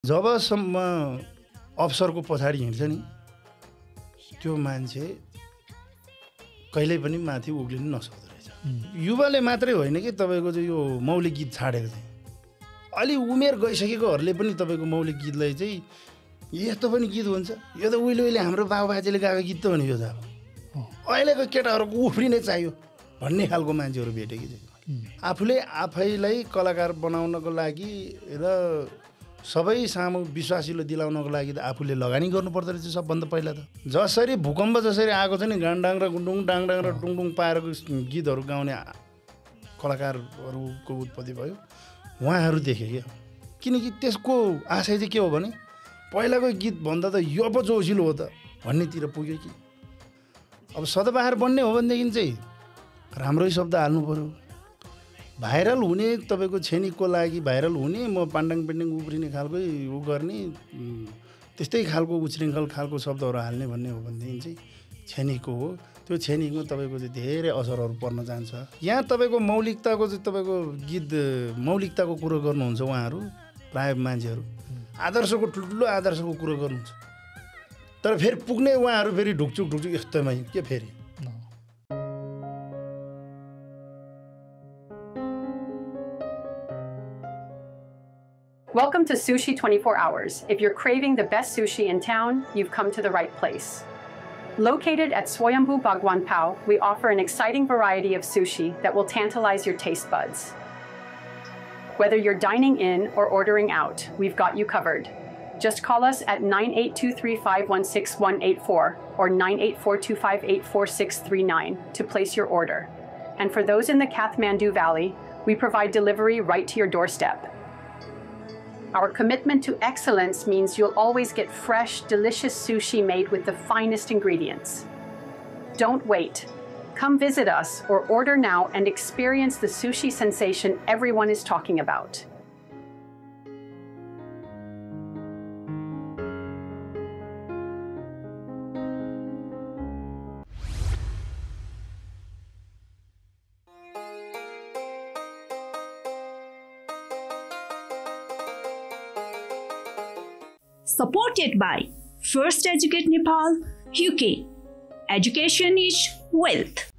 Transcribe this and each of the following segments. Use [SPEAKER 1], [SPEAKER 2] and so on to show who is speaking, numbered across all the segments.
[SPEAKER 1] जबसम्म अफसरको पछाडि हिँड्छ नि त्यो मान्छे कहिल्यै पनि माथि उक्लिन नसक्दो रहेछ। युवाले मात्रै होइन कि तपाईँको चाहिँ यो मौलिक गीत छाडेको चाहिँ अलि उमेर गइसकेकोहरूले पनि तपाईँको मौलिक गीतलाई चाहिँ यस्तो पनि गीत हुन्छ, यो त उहिले हाम्रो बाबुबाजेले गाएको गीत त हो नि, यो त अब अहिलेको केटाहरूको उफ्रिने चाहियो भन्ने खालको मान्छेहरू भेटेँ कि चाहिँ। आफूले आफैलाई कलाकार बनाउनको लागि र सबै सामु विश्वासिलो दिलाउनको लागि त आफूले लगानी गर्नुपर्दो रहेछ सबभन्दा पहिला त। जसरी भूकम्प जसरी आएको छ नि गाङडाङ र गुन्डुङ डाङडाङ र टुङटुङ पारेको गीतहरू गाउने कलाकारहरूको उत्पत्ति भयो उहाँहरू देखे क्या। किनकि त्यसको आशय चाहिँ के हो भने पहिलाको गीतभन्दा त यो पो जोसिलो हो त भन्नेतिर पुग्यो कि। अब सदाबहार बन्ने हो भनेदेखि चाहिँ राम्रै शब्द हाल्नु पऱ्यो। भाइरल हुने तपाईँको छेनीको लागि भाइरल हुने म पाण्डाङ पेन्डिङ उफ्रिने खालकै उ गर्ने त्यस्तै खालको उच्छृङ्खल खालको शब्दहरू हाल्ने भन्ने हो भनेदेखि चाहिँ छेनीको हो। त्यो छेनीको तपाईँको चाहिँ धेरै असरहरू पर्न जान्छ। यहाँ तपाईँको मौलिकताको चाहिँ तपाईँको गीत मौलिकताको कुरो गर्नुहुन्छ उहाँहरू प्रायः मान्छेहरू आदर्शको ठुल्ठुलो आदर्शको कुरो गर्नुहुन्छ तर फेरि पुग्ने उहाँहरू फेरि ढुकचुक यस्तोमै के फेरि।
[SPEAKER 2] Welcome to Sushi 24 Hours. If you're craving the best sushi in town, you've come to the right place. Located at Swayambhu Bhagwan Pao, we offer an exciting variety of sushi that will tantalize your taste buds. Whether you're dining in or ordering out, we've got you covered. Just call us at 9823516184 or 9842584639 to place your order. And for those in the Kathmandu Valley, we provide delivery right to your doorstep. Our commitment to excellence means you'll always get fresh, delicious sushi made with the finest ingredients. Don't wait. Come visit us or order now and experience the sushi sensation everyone is talking about.
[SPEAKER 3] Supported by First Educate Nepal, UK. Education is wealth.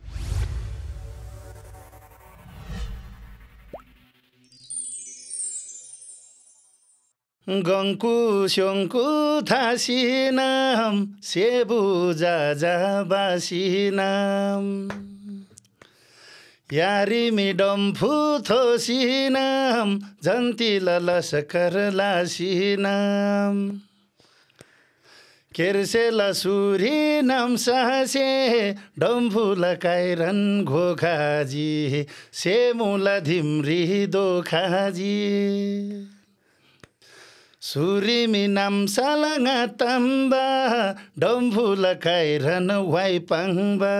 [SPEAKER 1] गङ्कु स्योङ्कु थासिनाम सेबु जाजा बासिनाम यारिमी डम्फु थोसिनाम जन्तिल लसकर लासिनाम केर्सेला सुरी नाम सासे डम्फुला Kieron घोखाजी सेमुला धिम्री दोखाजी सुरिमी नाम सालाङा ताम्बा डम्फुला Kieron वाइपाङबा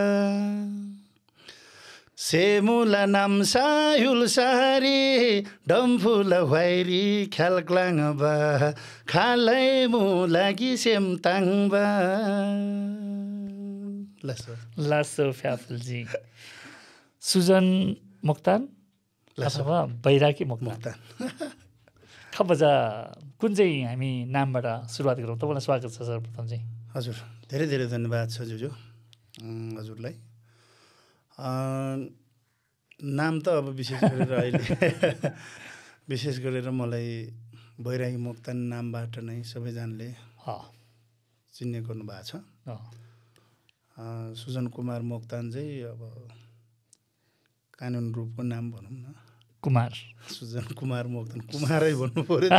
[SPEAKER 1] सेमुला नाम सायुल सारी डम्फुला वाइरी ख्यालक्लाङबा खालै मुलागी सेमताङबा।
[SPEAKER 4] लासो फ्याफुलजी सुजन मोक्तान अथवा बैरागी मोक्तान खबजा कुन चाहिँ हामी नामबाट सुरुवात गरौँ? तपाईँलाई स्वागत छ सर्वप्रथम चाहिँ।
[SPEAKER 1] हजुर धेरै धेरै धन्यवाद छ जुजु हजुरलाई। नाम त अब विशेष गरेर मलाई बैरागी मोक्तान नामबाट नै सबैजनाले चिन्ने गर्नुभएको छ। सुजन कुमार मोक्तान चाहिँ अब कानुन रूपको नाम भनौँ न
[SPEAKER 4] कुमार
[SPEAKER 1] सुजन कुमार मोक्तान कुमारै भन्नु पर्यो।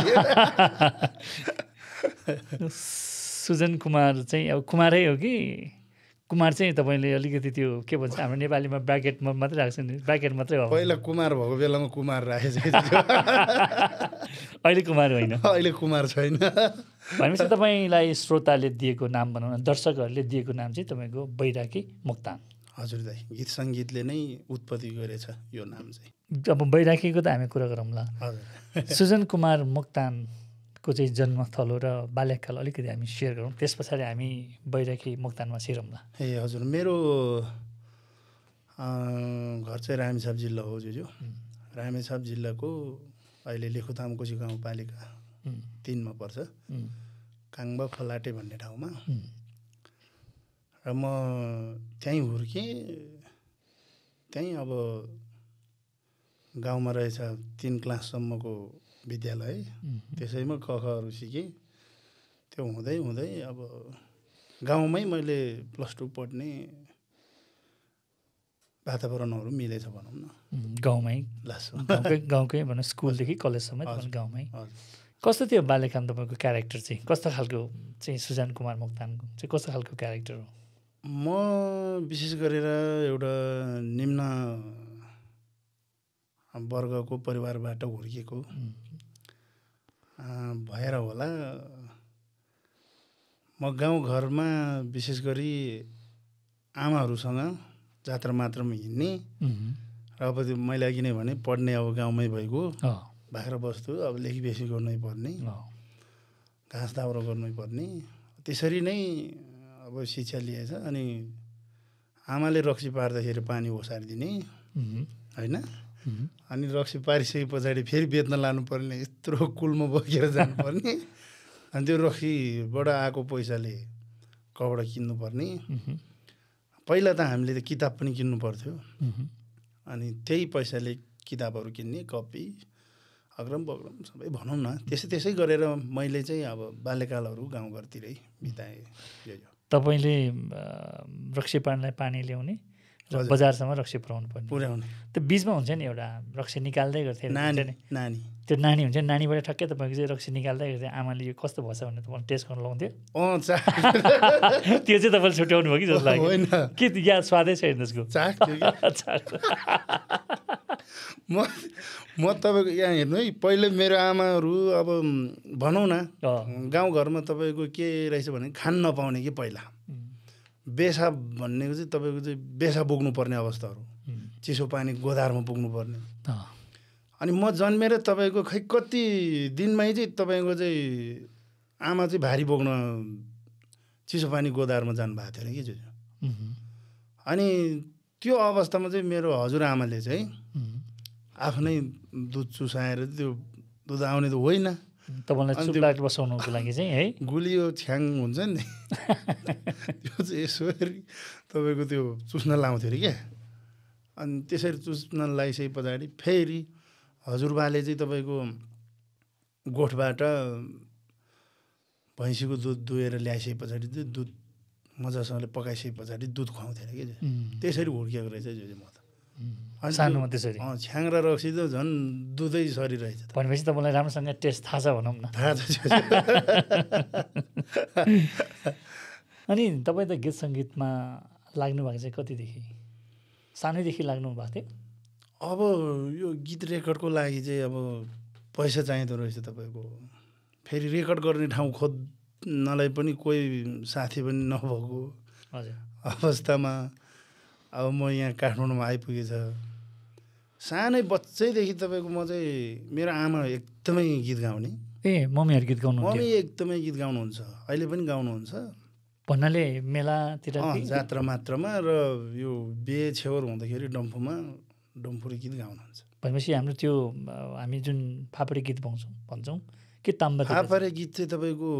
[SPEAKER 4] सुजन कुमार चाहिँ अब कुमारै हो कि कुमार चाहिँ तपाईँले अलिकति त्यो के भन्छ हाम्रो नेपालीमा ब्राकेटमा मात्रै राख्छ नि, ब्राकेट मात्रै हो।
[SPEAKER 1] पहिला कुमार भएको बेलामा कुमार राखेछ
[SPEAKER 4] अहिले कुमार होइन,
[SPEAKER 1] अहिले कुमार छैन।
[SPEAKER 4] भनेपछि तपाईँलाई श्रोताले दिएको नाम भनौँ न, दर्शकहरूले दिएको नाम चाहिँ तपाईँको बैरागी मोक्तान।
[SPEAKER 1] हजुर दाइ गीत सङ्गीतले नै उत्पत्ति गरेछ यो नाम चाहिँ।
[SPEAKER 4] अब बैरागीको त हामी कुरा गरौँला।
[SPEAKER 1] हजुर
[SPEAKER 4] सुजन कुमार मोक्तानको चाहिँ जन्मस्थलो र बाल्यकाल अलिकति हामी सेयर गरौँ, त्यस पछाडि हामी बैरागी मोक्तानमा छिरौँला।
[SPEAKER 1] ए हजुर मेरो घर चाहिँ रामेछाप जिल्ला हो जुजु। रामेछाप जिल्लाको अहिले लेखुताम कोशी गाउँपालिका 3 मा पर्छ काङबा फलाटे भन्ने ठाउँमा र म त्यहीँ हुर्केँ त्यहीँ अब गाउँमा रहेछ 3 क्लाससम्मको विद्यालय त्यसैमा कखहरू सिकेँ त्यो हुँदै हुँदै अब गाउँमै मैले +2 पढ्ने वातावरणहरू मिलेछ भनौँ न
[SPEAKER 4] गाउँमै गाउँकै भनौँ स्कुलदेखि कलेजसम्म गाउँमै कस्तो थियो बाल्यकाल तपाईँको क्यारेक्टर चाहिँ कस्तो खालको चाहिँ सुजान कुमार मोक्तानको चाहिँ कस्तो खालको क्यारेक्टर हो
[SPEAKER 1] म विशेष गरेर एउटा निम्न वर्गको परिवारबाट हुर्किएको भएर होला म गाउँघरमा विशेष गरी आमाहरूसँग जात्रा मात्रामा हिँड्ने र अब त्यो मैले अघि नै भने पढ्ने अब गाउँमै भइगयो बाख्रा बस्तु अब लेखीबेसी गर्नै पर्ने घाँस दाउरा गर्नै पर्ने त्यसरी नै अब शिक्षा लिएछ अनि आमाले रक्सी पार्दाखेरि पानी ओसारिदिने होइन अनि रक्सी पारिसके पछाडि फेरि बेच्न लानुपर्ने यत्रो कुलमा बोकेर जानुपर्ने अनि त्यो रक्सीबाट आएको पैसाले कपडा किन्नुपर्ने पहिला त हामीले त किताब पनि किन्नु पर्थ्यो अनि त्यही पैसाले किताबहरू किन्ने कपी अग्रम बग्रम सबै भनौँ न त्यसै गरेर मैले चाहिँ अब बाल्यकालहरू गाउँघरतिरै बिताएँ
[SPEAKER 4] तपाईँले रक्सी पार्नलाई पानी ल्याउने र बजारसम्म रक्सी पुर्याउने त्यो बिचमा हुन्छ नि एउटा रक्सी निकाल्दै गर्थ्यो
[SPEAKER 1] नानी
[SPEAKER 4] त्यो नानी हुन्छ नानीबाट ठ्याक्कै तपाईँको चाहिँ रक्सी निकाल्दै गर्थ्यो आमाले यो कस्तो भएछ भनेर तपाईँले टेस्ट गर्नु लाउँथ्यो त्यो चाहिँ तपाईँले छुट्याउनु भयो कि जस्तो लाग्यो के या स्वादै छैन त्यसको
[SPEAKER 1] म तपाईँको यहाँ हेर्नु है पहिले मेरो आमाहरू अब भनौँ न गाउँघरमा तपाईँको के रहेछ भने खान नपाउने कि पहिला बेसा भन्नेको चाहिँ तपाईँको चाहिँ बेसा बोक्नुपर्ने अवस्थाहरू चिसो पानी गोदारमा पुग्नुपर्ने अनि म जन्मेर तपाईँको खै कति दिनमै चाहिँ तपाईँको चाहिँ आमा चाहिँ भारी बोक्न चिसो पानी गोदारमा जानुभएको थियो कि अनि त्यो अवस्थामा चाहिँ मेरो हजुरआमाले चाहिँ आफ्नै दुध चुसाएर त्यो दुध आउने त होइन
[SPEAKER 4] तपाईँलाई चुप्लाट बसाउनुको लागि चाहिँ है
[SPEAKER 1] गुलियो छ्याङ हुन्छ नि त्यो चाहिँ यसरी तपाईँको त्यो चुस्न लाउँथ्यो अरे क्या अनि त्यसरी चुस्न लगाइसके पछाडि फेरि हजुरबाले चाहिँ तपाईँको गोठबाट भैँसीको दुध दुहेर ल्याइसके पछाडि चाहिँ दुध मजासँगले पकाइसके पछाडि दुध खुवाउँथ्यो अरे क्या त्यसरी हुर्किएको रहेछ जो म त
[SPEAKER 4] सानोमा त्यसरी
[SPEAKER 1] छ्याङ र रक्सी त झन् दुधै सरी रहेछ
[SPEAKER 4] भनेपछि तपाईँलाई राम्रोसँग टेस्ट थाहा छ भनौँ न
[SPEAKER 1] थाहा छ
[SPEAKER 4] अनि तपाईँ त गीत सङ्गीतमा लाग्नु भएको चाहिँ कतिदेखि सानैदेखि लाग्नु भएको थियो
[SPEAKER 1] अब यो गीत रेकर्डको लागि चाहिँ अब पैसा चाहिँदो रहेछ तपाईँको फेरि रेकर्ड गर्ने ठाउँ खोज्नलाई पनि कोही साथी पनि नभएको अवस्थामा अब म यहाँ काठमाडौँमा आइपुगेछ सानै बच्चैदेखि तपाईँको म चाहिँ मेरो आमा एकदमै गीत गाउने
[SPEAKER 4] मम्मीहरू गीत गाउनु
[SPEAKER 1] मम्मी एकदमै गीत गाउनुहुन्छ अहिले पनि गाउनुहुन्छ
[SPEAKER 4] भन्नाले मेलातिर
[SPEAKER 1] जात्रा मात्रामा र यो बिहे छेवर हुँदाखेरि डम्फुरे गीत गाउनुहुन्छ
[SPEAKER 4] भनेपछि हाम्रो त्यो हामी जुन फापरे गीत भन्छौँ के ताम्बा
[SPEAKER 1] फापरे गीत चाहिँ तपाईँको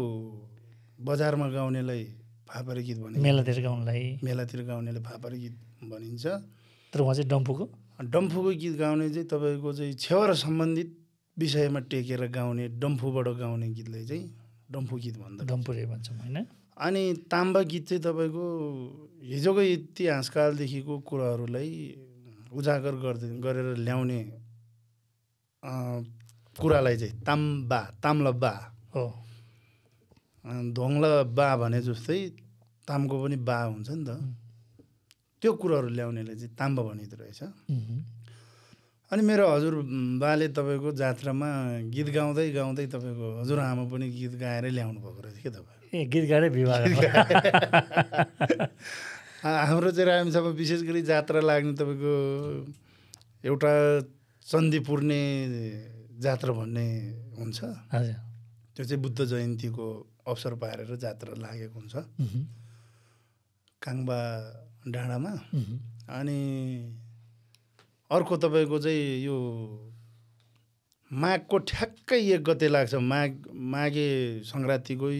[SPEAKER 1] बजारमा गाउनेलाई फापरे गीत भनिन्छ मेलातिर गाउनेलाई फापरे गीत भनिन्छ
[SPEAKER 4] तर उहाँ चाहिँ
[SPEAKER 1] डम्फुको गीत गाउने चाहिँ तपाईँको चाहिँ छेवर सम्बन्धित विषयमा टेकेर गाउने डम्फुबाट गाउने गीतलाई चाहिँ डम्फु गीत भन्छ
[SPEAKER 4] डम्फुरे भन्छौँ होइन
[SPEAKER 1] अनि ताम्बा गीत चाहिँ तपाईँको हिजोको इतिहासकालदेखिको कुराहरूलाई उजागर गरेर ल्याउने कुरालाई चाहिँ ताम्ला
[SPEAKER 4] हो
[SPEAKER 1] धोङ्ला बा भने जस्तै तामको पनि बा हुन्छ नि त त्यो कुराहरू ल्याउनेले चाहिँ ताम्बा भनिँदो रहेछ अनि मेरो हजुरबाले तपाईँको जात्रामा गीत गाउँदै गाउँदै तपाईँको हजुरआमा पनि गीत गाएरै ल्याउनु भएको रहेछ के तपाईँ
[SPEAKER 4] गीत गाएरै विवाह
[SPEAKER 1] हाम्रो चाहिँ रामेछापमा विशेष गरी जात्रा लाग्ने तपाईँको एउटा चन्दी पुर्ने जात्रा भन्ने हुन्छ त्यो चाहिँ बुद्ध जयन्तीको अवसर पारेर जात्रा लागेको हुन्छ काङबा डाँडामा अनि अर्को तपाईँको चाहिँ यो माघको ठ्याक्कै 1 गते लाग्छ। माघे सङ्क्रान्तिकै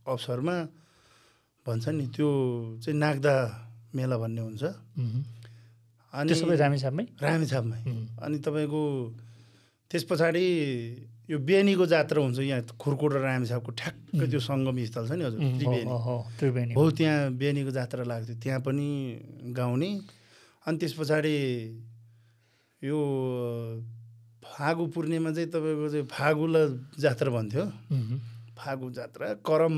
[SPEAKER 1] अवसरमा भन्छ नि त्यो चाहिँ नाग्दा मेला भन्ने हुन्छ।
[SPEAKER 4] अनि सबै रामेछापमै
[SPEAKER 1] अनि तपाईँको त्यस पछाडि यो बेनीको जात्रा हुन्छ यहाँ खुर्कोट र रामेछापको ठ्याक्कै त्यो सङ्गम स्थल छ नि हजुर त्रिवेणी हो त्यहाँ बेनीको जात्रा लाग्थ्यो त्यहाँ पनि गाउने। अनि त्यस पछाडि यो फागु पूर्णिमा चाहिँ तपाईँको चाहिँ फागुला जात्रा भन्थ्यो। फागु जात्रा करम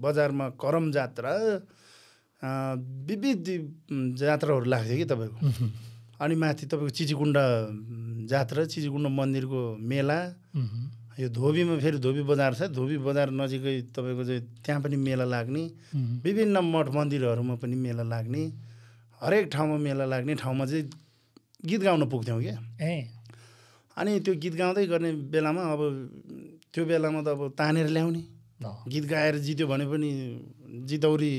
[SPEAKER 1] बजारमा करम जात्रा विविध जात्राहरू लाग्थ्यो कि तपाईँको। अनि माथि तपाईँको चिचीकुण्ड जात्रा चिचीकुण्ड मन्दिरको मेला। यो धोबीमा फेरि धोबी बजार छ धोबी बजार नजिकै तपाईँको चाहिँ त्यहाँ पनि मेला लाग्ने। विभिन्न मठ मन्दिरहरूमा पनि मेला लाग्ने। हरेक ठाउँमा मेला लाग्ने ठाउँमा चाहिँ गीत गाउन पुग्थ्यौँ क्या। अनि त्यो गीत गाउँदै गर्ने बेलामा अब त्यो बेलामा त अब तानेर ल्याउने गीत गाएर जित्यो भने पनि जितौरी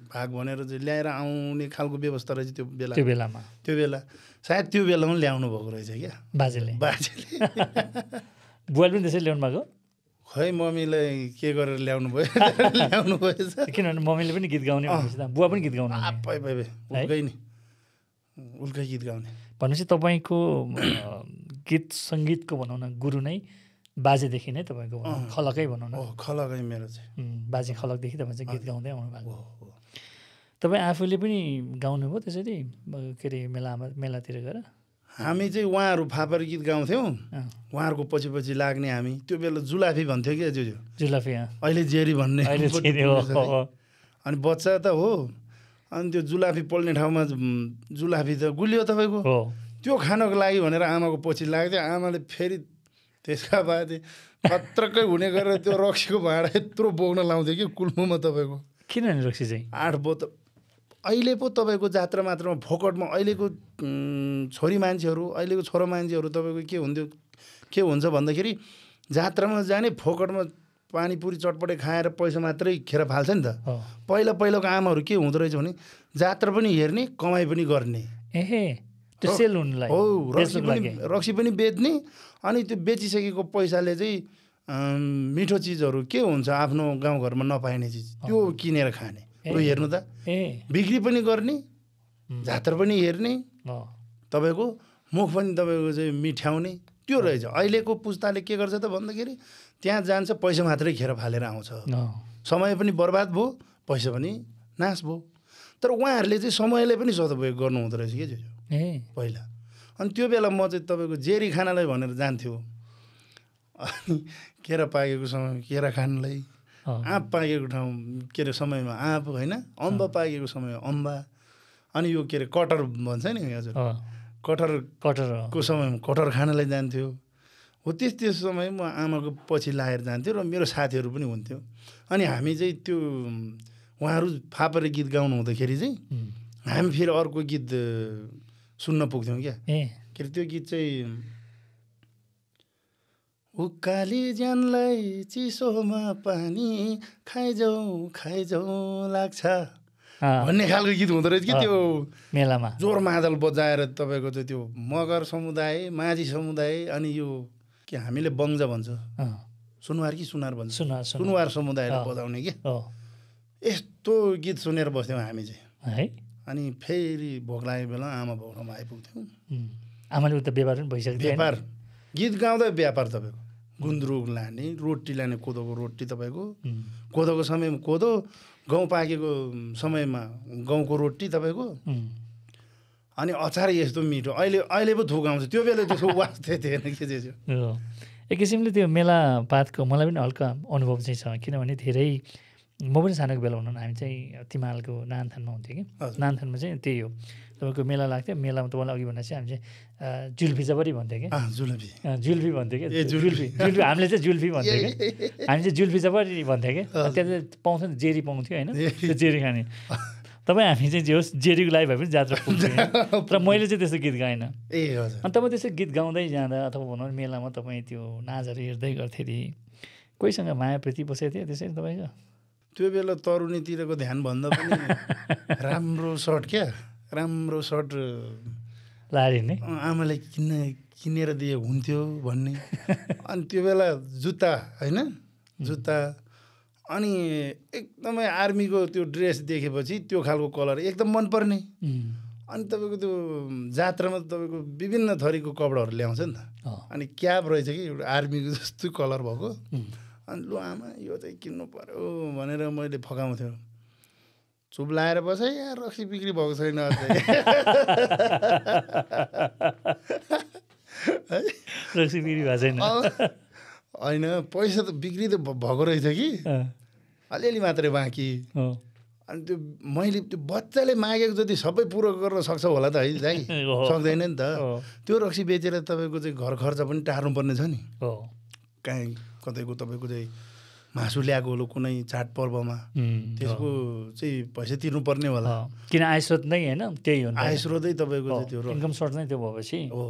[SPEAKER 1] भाग भनेर चाहिँ ल्याएर आउने खालको व्यवस्था रहेछ त्यो बेला सायद त्यो बेलामा ल्याउनु भएको रहेछ क्या
[SPEAKER 4] बाजेले बुवाले पनि त्यसरी ल्याउनु भएको
[SPEAKER 1] खै मम्मीलाई के गरेर ल्याउनु भएछ
[SPEAKER 4] किनभने मम्मीले पनि गीत गाउने बुवा पनि गीत गाउने
[SPEAKER 1] उल्कै गीत गाउने
[SPEAKER 4] भनेपछि तपाईँको गीत सङ्गीतको भनौँ न गुरु नै बाजेदेखि नै तपाईँको खलकै भनौँ न
[SPEAKER 1] खलकै मेरो चाहिँ
[SPEAKER 4] बाजे खलकदेखि तपाईँ चाहिँ गीत गाउँदै आउनु भएको तपाईँ आफूले पनि गाउनुभयो त्यसरी के अरे मेलातिर गएर
[SPEAKER 1] हामी चाहिँ उहाँहरू फापर गीत गाउँथ्यौँ उहाँहरूको पछि पछि लाग्ने हामी त्यो बेला जुलाफी भन्थ्यो क्या
[SPEAKER 4] जुलाफी
[SPEAKER 1] अहिले जेरी भन्ने अनि बच्चा त हो अनि त्यो जुलाफी पोल्ने ठाउँमा जुलाफी त गुलियो तपाईँको त्यो खानको लागि भनेर आमाको पछि लाग्थ्यो आमाले फेरि त्यसका बाद खत्रक्कै हुने गरेर त्यो रक्सीको भाँडा यत्रो बोक्न लाउँथ्यो कि कुल्मोमा तपाईँको
[SPEAKER 4] किनभने रक्सी चाहिँ
[SPEAKER 1] 8 बोतल अहिले पो तपाईँको जात्रा मात्रामा फोकटमा अहिलेको छोरी मान्छेहरू अहिलेको छोरो मान्छेहरू तपाईँको के हुन्छ भन्दाखेरि जात्रामा जाने फोकटमा पानीपुरी चटपटे खाएर पैसा मात्रै खेर फाल्छ नि त पहिलाको आमाहरू के हुँदो रहेछ भने जात्रा पनि हेर्ने कमाइ पनि गर्ने
[SPEAKER 4] हो
[SPEAKER 1] रक्सी पनि बेच्ने अनि त्यो बेचिसकेको पैसाले चाहिँ मिठो चिजहरू के हुन्छ आफ्नो गाउँघरमा नपाइने चिज त्यो किनेर खाने त्यो हेर्नु त बिक्री पनि गर्ने जात्रा पनि हेर्ने तपाईँको मुख पनि तपाईँको चाहिँ मिठ्याउने त्यो रहेछ। अहिलेको पुस्ताले के गर्छ त भन्दाखेरि त्यहाँ जान्छ पैसा मात्रै खेर फालेर आउँछ समय पनि बर्बाद भयो पैसा पनि नाश भयो। तर उहाँहरूले चाहिँ समयलाई पनि सदुपयोग गर्नु हुँदो रहेछ कि पहिला। अनि त्यो बेला म चाहिँ तपाईँको जेरी खानालाई भनेर जान्थ्यो अनि केरा पाकेको समय केरा खानलाई आँप पाकेको ठाउँ के अरे समयमा आँप होइन अम्बा पाकेको समयमा अम्बा अनि यो के अरे कटर भन्छ नि हजुर कटरको समयमा कटर खानलाई जान्थ्यो हो। त्यस समय म आमाको पछि लागेर जान्थ्यो र मेरो साथीहरू पनि हुन्थ्यो। अनि हामी चाहिँ त्यो उहाँहरू फापरे गीत गाउनु हुँदाखेरि चाहिँ हामी फेरि अर्को गीत सुन्न पुग्थ्यौँ क्या के अरे त्यो गीत चाहिँ उकाली ज्यानलाई चिसोमा पानी खाइजाउँ लाग्छ भन्ने खालको गीत हुँदो रहेछ कि त्यो
[SPEAKER 4] मेलामा
[SPEAKER 1] जोर मादल बजाएर तपाईँको चाहिँ त्यो मगर समुदाय माझी समुदाय अनि यो के हामीले बङ्जा भन्छ सुनवार कि सुनार भन्छ सुनवार समुदायले बजाउने कि यस्तो गीत सुनेर बस्थ्यौँ हामी चाहिँ
[SPEAKER 4] है।
[SPEAKER 1] अनि फेरि भोक लागेको बेला आमा भोकमा आइपुग्थ्यौँ
[SPEAKER 4] आमाले उता व्यापार पनि भइसक्यो
[SPEAKER 1] व्यापार गीत गाउँदै व्यापार तपाईँको गुन्द्रुक लाने रोटी लाने कोदोको रोटी तपाईँको कोदोको समयमा कोदो गहुँ पाकेको समयमा गहुँको रोटी तपाईँको अनि अचार यस्तो मिठो अहिले पो थुक आउँछ त्यो बेला त्यसको वास्तै थिएन के चाहिँ
[SPEAKER 4] एक किसिमले त्यो मेलापातको मलाई पनि हल्का अनुभव चाहिँ छ किनभने धेरै म पनि सानोको बेला हुनु हामी चाहिँ तिमालको नानथानमा हुन्थ्यो कि नानथानमा चाहिँ त्यही हो तपाईँको मेला लाग्थ्यो मेलामा तपाईँलाई अघि भन्दा चाहिँ हामी चाहिँ जुल्फी जबरी भन्थ्यो कि जुल्फी भन्थ्यो कि जुल्फी हामीले चाहिँ जुल्फी भन्थ्यो कि हामी चाहिँ जुल्फी जबरी भन्थ्यो कि त्यहाँ चाहिँ पाउँछ नि जेरी पाउँथ्यो होइन त्यो जेरी खाने तपाईँ हामी चाहिँ जे होस् जेरीको लागि भए पनि जात्रा पुग्थ्यो तर मैले चाहिँ त्यस्तो गीत गाएन अनि तपाईँ त्यसो गीत गाउँदै जाँदा अथवा भनौँ मेलामा तपाईँ त्यो नाचहरू हेर्दै गर्थेँ कोहीसँग माया प्रीति बसेको थियो त्यसरी तपाईँको
[SPEAKER 1] त्यो बेला तरुणीतिरको ध्यान भन्दा पनि राम्रो सर्ट क्या राम्रो सर्ट
[SPEAKER 4] लाएर नि
[SPEAKER 1] आमाले किनेर दिए हुन्थ्यो भन्ने अनि त्यो बेला जुत्ता होइन जुत्ता अनि एकदमै आर्मीको त्यो ड्रेस देखेपछि त्यो खालको कलर एकदम मनपर्ने अनि तपाईँको त्यो जात्रामा तपाईँको विभिन्न थरीको कपडाहरू ल्याउँछ नि त अनि क्याप रहेछ कि एउटा आर्मीको जस्तो कलर भएको अनि लु आमा यो चाहिँ किन्नु पर्यो भनेर मैले फकाउँथ्यो चुप लाएर बस यार रक्सी बिक्री भएको छैन
[SPEAKER 4] रक्सी बिक्री भएको छैन
[SPEAKER 1] होइन पैसा त बिक्री त भएको रहेछ कि अलिअलि मात्रै बाँकी अनि त्यो मैले त्यो बच्चाले मागेको जति सबै पुरो गर्न सक्छ होला त है दाइ सक्दैन नि त त्यो रक्सी बेचेर तपाईँको चाहिँ घर खर्च पनि टार्नुपर्ने छ नि कहीँ कतैको तपाईँको चाहिँ मासु ल्याएको होला कुनै चाडपर्वमा त्यसको चाहिँ पैसा तिर्नुपर्ने होला
[SPEAKER 4] किन आय स्रोत नै होइन त्यही हो
[SPEAKER 1] आय स्रोतै तपाईँको चाहिँ त्यो
[SPEAKER 4] इन्कम सोर्स नै त्यो भएपछि
[SPEAKER 1] हो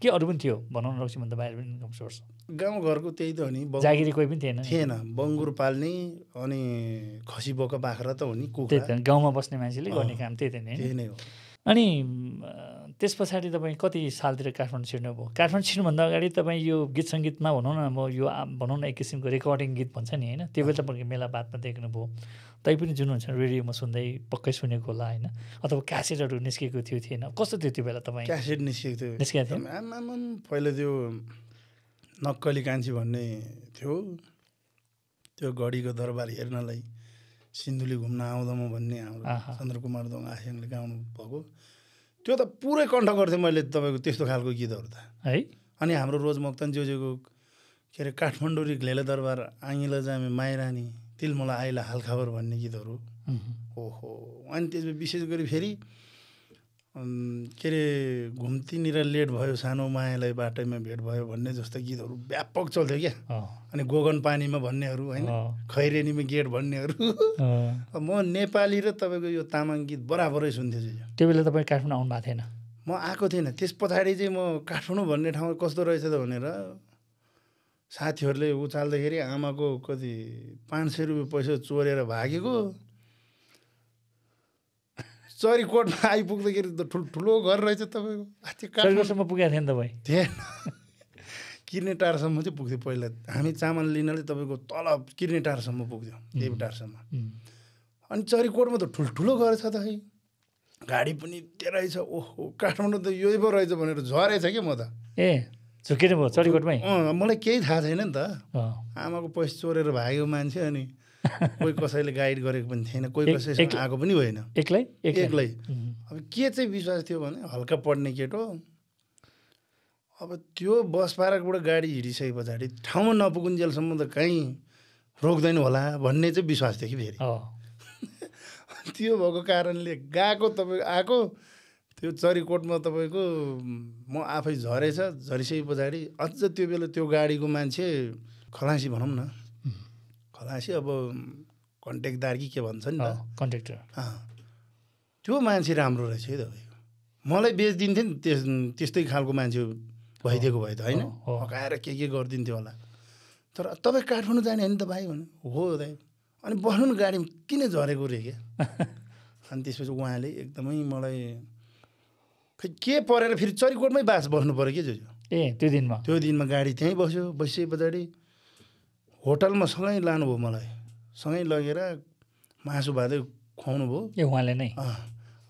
[SPEAKER 4] के अरू पनि थियो भनौँ न रक्सीभन्दा बाहिर पनि इन्कम सोर्स
[SPEAKER 1] गाउँघरको त्यही त हो नि
[SPEAKER 4] जागिरी कोही पनि
[SPEAKER 1] थिएन बङ्गुर पाल्ने अनि खसी बोका बाख्रा त हो नि
[SPEAKER 4] कुखुरा गाउँमा बस्ने मान्छेले गर्ने काम त्यही
[SPEAKER 1] नै हो
[SPEAKER 4] अनि त्यस पछाडि तपाईँ कति सालतिर काठमाडौँ छिर्नुभयो काठमाडौँ छिर्नुभन्दा अगाडि तपाईँ यो गीत सङ्गीतमा भनौँ न म यो भनौँ न एक किसिमको रेकर्डिङ गीत भन्छ नि होइन त्यो बेला तपाईँको मेला बादमा देख्नुभयो तैपनि जुन हुन्छ रेडियोमा सुन्दै पक्कै सुनेको होला होइन अथवा क्यासेटहरू निस्केको थियो थिएन कस्तो थियो त्यो बेला तपाईँ
[SPEAKER 1] क्यासेट निस्केको
[SPEAKER 4] थियो
[SPEAKER 1] पहिला त्यो नक्कली कान्छी भन्ने थियो त्यो घडीको दरबार हेर्नलाई सिन्धुली घुम्न आउँदामा भन्ने हाम्रो चन्द्रकुमार दोङ आस्याङले गाउनु भएको त्यो त पुरै कण्ठ गर्थेँ मैले तपाईँको त्यस्तो खालको गीतहरू त
[SPEAKER 4] है अनि
[SPEAKER 1] हाम्रो रोज मोक्तान ज्यूज्यूको के अरे काठमाडौँ रिग्लेले दरबार आइला जामे माइरानी तिलमला आइला हालखबर भन्ने गीतहरू ओहो अनि त्यसमा विशेष गरी फेरि के अरे घुम्तीनिर लेट भयो सानो मायालाई बाटैमा भेट भयो भन्ने जस्तो गीतहरू व्यापक चल्थ्यो क्या अनि गोगन पानीमा भन्नेहरू होइन खैरेनीमा गेट भन्नेहरू म नेपाली र तपाईँको यो तामाङ गीत बराबरै सुन्थेँ
[SPEAKER 4] त्यो बेला तपाईँ काठमाडौँ आउनु भएको थिएन
[SPEAKER 1] म आएको थिएन त्यस पछाडि चाहिँ म काठमाडौँ भन्ने ठाउँ कस्तो रहेछ त भनेर साथीहरूले उचाल्दाखेरि आमाको कति 500 रुपियाँ पैसा चोरेर भागेको चरीकोटमा आइपुग्दाखेरि त ठुलो घर रहेछ तपाईँको
[SPEAKER 4] चरीकोटसम्म पुगेको थिएन तपाईँ
[SPEAKER 1] थिएन किर्ने टारसम्म चाहिँ पुग्थ्यो पहिला हामी चामल लिनले तपाईँको तल किर्ने टारसम्म पुग्थ्यो देवटारसम्म अनि चरीकोटमा त ठुल्ठुलो घर छ त है गाडी पनि त्यो रहेछ ओहो काठमाडौँ त यही पो रहेछ भनेर झरेछ क्या म त
[SPEAKER 4] झुकेर भयो चरीकोटमै
[SPEAKER 1] मलाई केही थाहा छैन नि त आमाको पैसा चोरेर भाग्यो मान्छे अनि कोही कसैले गाइड गरेको पनि थिएन कोही कसैसँग आएको पनि भएन
[SPEAKER 4] एक्लै
[SPEAKER 1] अब के चाहिँ विश्वास थियो भने हल्का पढ्ने केटो अब त्यो बस पार्कबाट गाडी हिँडिसके पछाडि ठाउँमा नपुगुन्जेलसम्म त कहीँ रोक्दैन होला भन्ने चाहिँ विश्वास थियो कि फेरि त्यो भएको कारणले गएको तपाईँ आएको त्यो चरीकोटमा तपाईँको म आफै झरिसके पछाडि अझ त्यो बेला त्यो गाडीको मान्छे खलासी भनौँ न खलासी अब कन्ट्याक्टदार कि के भन्छ नि त
[SPEAKER 4] कन्ट्याक्टर
[SPEAKER 1] त्यो मान्छे राम्रो रहेछ है तपाईँको मलाई बेचिदिन्थ्यो नि त्यस्तै खालको मान्छे भइदिएको भए त होइन फकाएर के गरिदिन्थ्यो होला तर तपाईँ काठमाडौँ जाने होइन त भाइ भने हो दाइ अनि बस्नु न गाडीमा किन झरेको रे क्या अनि त्यसपछि उहाँले एकदमै मलाई खै के परेर फेरि चरीकोटमै बास बस्नु पऱ्यो कि जोजो त्यो दिनमा गाडी त्यहीँ बस्यो बसिसके पछाडि होटलमा सँगै लानुभयो मलाई सँगै लगेर मासु भातै खुवाउनु भयो
[SPEAKER 4] उहाँले नै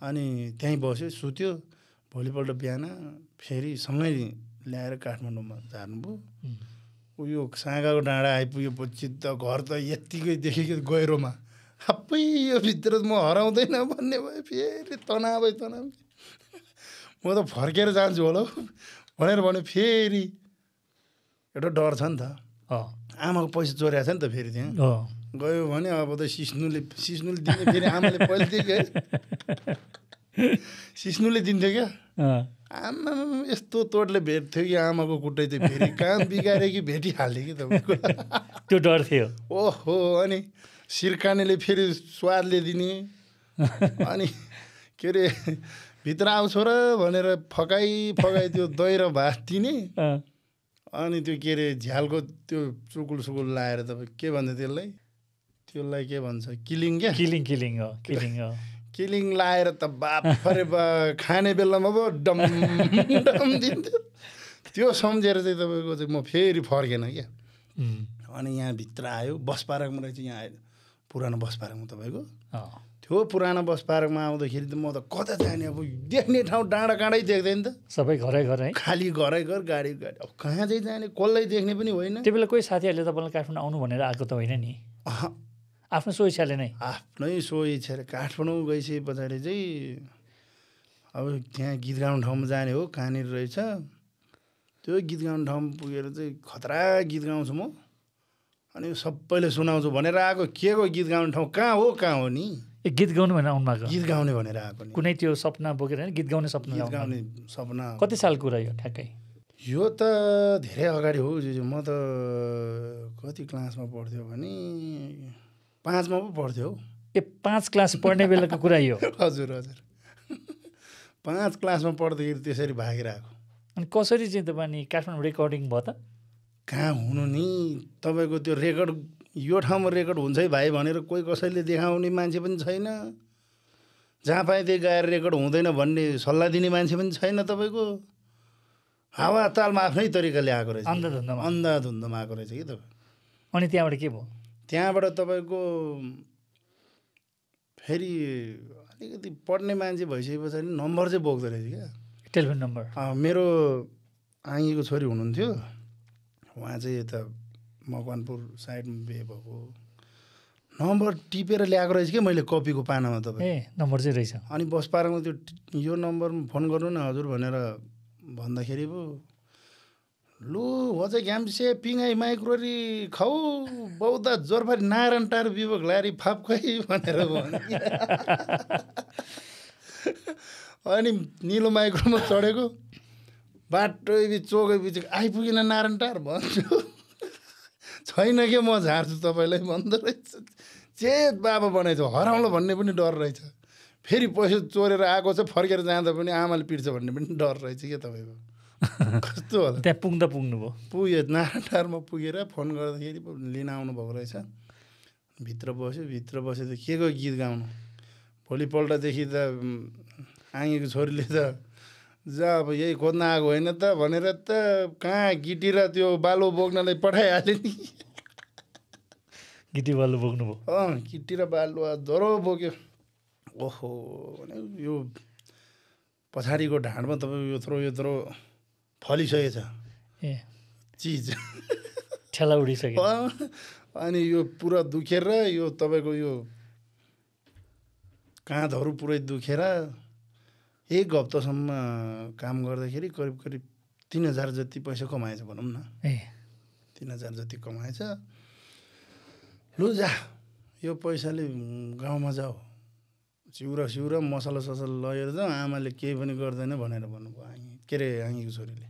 [SPEAKER 1] अनि त्यहीँ बस्यो सुत्यो भोलिपल्ट बिहान फेरि सँगै ल्याएर काठमाडौँमा झार्नुभयो उयो साँगाको डाँडा आइपुगेपछि त घर त यत्तिकै देखेको गहिरोमा सबै यो भित्र म हराउँदैन भन्ने भयो फेरि तनावै म त फर्केर जान्छु होला भनेर भन्यो फेरि एउटा डर छ नि त आमाको पैसा चोरेको छ नि त फेरि त्यहाँ गयो भने अब त सिस्नुले दिने फेरि आमाले पहिले दिएको है सिस्नुले दिन्थ्यो क्या आमा यस्तो तोडले भेट्थ्यो कि आमाको कुटै चाहिँ फेरि काम बिगारे कि भेटिहाल्यो कि तपाईँको
[SPEAKER 4] त्यो डर थियो
[SPEAKER 1] ओहो अनि सिर्कानेले फेरि स्वादले दिने अनि के अरे भित्र आउँछ र भनेर फकाइ त्यो दही र भात दिने अनि त्यो के अरे झ्यालको त्यो सुकुल लाएर तपाईँ के भन्छ त्यसलाई के भन्छ किलिङ क्या किलिङ लाएर त बाफ अरे बा खाने बेलामा पो डम दिन्थ्यो त्यो सम्झेर चाहिँ तपाईँको चाहिँ म फेरि फर्केन क्या। अनि यहाँ भित्र आयो बस पार्कमा रहेछ, यहाँ आयो पुरानो बस पार्कमा तपाईँको। त्यो पुरानो बस पार्कमा आउँदाखेरि त म त कता जाने, अब देख्ने ठाउँ डाँडा काँडै देख्दैन त,
[SPEAKER 4] सबै घरै घर है,
[SPEAKER 1] खालि घरै घर गाडी गाडी, अब कहाँ चाहिँ जाने कसलाई देख्ने पनि होइन।
[SPEAKER 4] त्यो बेला कोही साथीहरूले तपाईँलाई काठमाडौँ आउनु भनेर आएको त होइन नि, आफ्नो स्वेच्छाले नै?
[SPEAKER 1] आफ्नै स्वेच्छाले। काठमाडौँ गइसके पछाडि चाहिँ अब त्यहाँ गीत गाउने ठाउँमा जाने हो, कहाँनिर रहेछ त्यो गीत गाउने ठाउँमा पुगेर चाहिँ खतरा गीत गाउँछु म, अनि सबैले सुनाउँछु भनेर आएको। के को गीत गाउने ठाउँ कहाँ हो नि?
[SPEAKER 4] गीत गाउनु भनेर आउनु भएको?
[SPEAKER 1] गीत गाउने भनेर आएको नि।
[SPEAKER 4] कुनै त्यो सपना बोकेर होइन, गीत गाउने सपना?
[SPEAKER 1] गीत गाउने सपना।
[SPEAKER 4] कति सालको कुरा यो ठ्याक्कै?
[SPEAKER 1] यो त धेरै अगाडि हो। म त कति क्लासमा पढ्थ्यो भने 5मा पो पढ्थ्यो हौ।
[SPEAKER 4] 5 क्लास पढ्ने बेलाको कुरा यो?
[SPEAKER 1] हजुर हजुर, 5 क्लासमा पढ्दाखेरि त्यसरी भागेर आएको।
[SPEAKER 4] अनि कसरी चाहिँ तपाईँ काठमाडौँ रेकर्डिङ भयो त?
[SPEAKER 1] कहाँ हुनु नि तपाईँको त्यो रेकर्ड, यो ठाउँमा रेकर्ड हुन्छ है भाइ भनेर कोही कसैले देखाउने मान्छे पनि छैन, जहाँ पाए त्यही गाएर रेकर्ड हुँदैन भन्ने सल्लाह दिने मान्छे पनि छैन तपाईँको। हावा तालमा आफ्नै तरिकाले आएको रहेछ, अन्धाधुन्धमा आएको रहेछ कि तपाईँ।
[SPEAKER 4] अनि त्यहाँबाट के भयो?
[SPEAKER 1] त्यहाँबाट तपाईँको फेरि अलिकति पढ्ने मान्छे भइसके पछाडि नम्बर चाहिँ बोक्दो रहेछ क्या,
[SPEAKER 4] टेलिफोन नम्बर।
[SPEAKER 1] मेरो आँगीको छोरी हुनुहुन्थ्यो, उहाँ चाहिँ यता मकवानपुर साइडमा बिहे भएको, नम्बर टिपेर ल्याएको रहेछ क्या मैले कपीको पानामा तपाईँ।
[SPEAKER 4] नम्बर चाहिँ रहेछ।
[SPEAKER 1] अनि बस पार्कमा त्यो यो नम्बरमा फोन गर्नु न हजुर भनेर भन्दाखेरि पो लु हो चाहिँ घ्याम्से पिङाई माइक्रोरी खाऊ बौद्ध जोरफारी नारायण टार विभोग लारी फाप खै भनेर भन्यो। अनि निलो माइक्रोमा चढेको, बाटो चोकै बिच आइपुगेन नारायण टार भन्छु, छैन के म झार्छु तपाईँलाई भन्दो रहेछ। चेत बाबा बनाएछ, हराउँला भन्ने पनि डर रहेछ, फेरि पैसा चोरेर आएको छ फर्केर जाँदा पनि आमाले पिट्छ भन्ने पनि डर रहेछ क्या तपाईँको। कस्तो होला।
[SPEAKER 4] त्यहाँ पुग्नुभयो? पुग्यो,
[SPEAKER 1] नारायण टारमा पुगेर फोन गर्दाखेरि लिन आउनु भएको रहेछ। भित्र बस्यो त के को गीत गाउनु। भोलिपल्टदेखि त आँगीको छोरीले त जा अब यही खोज्न आएको होइन त भनेर त कहाँ गिटी र त्यो बालो बोक्नलाई पठाइहाल्यो नि।
[SPEAKER 4] गिटी बालु बोक्नुभयो?
[SPEAKER 1] गिटी र बालु ज्वरो बोक्यो। ओहो भने यो पछाडिको ढाडमा तपाईँको यत्रो फलिसकेछ चिज,
[SPEAKER 4] ठेला उडिसक्यो।
[SPEAKER 1] अनि यो पुरा दुखेर यो तपाईँको यो काँधहरू पुरै दुखेर 1 हप्तासम्म काम गर्दाखेरि करिब 3000 जति पैसा कमाएछ भनौँ न। 3000 जति कमाएछ। लु जा यो पैसाले गाउँमा जाऊ, सिउरा मसला लगेर जाऊ, आमाले केही पनि गर्दैन भनेर भन्नुभयो। के अरे आँगीको छोरीले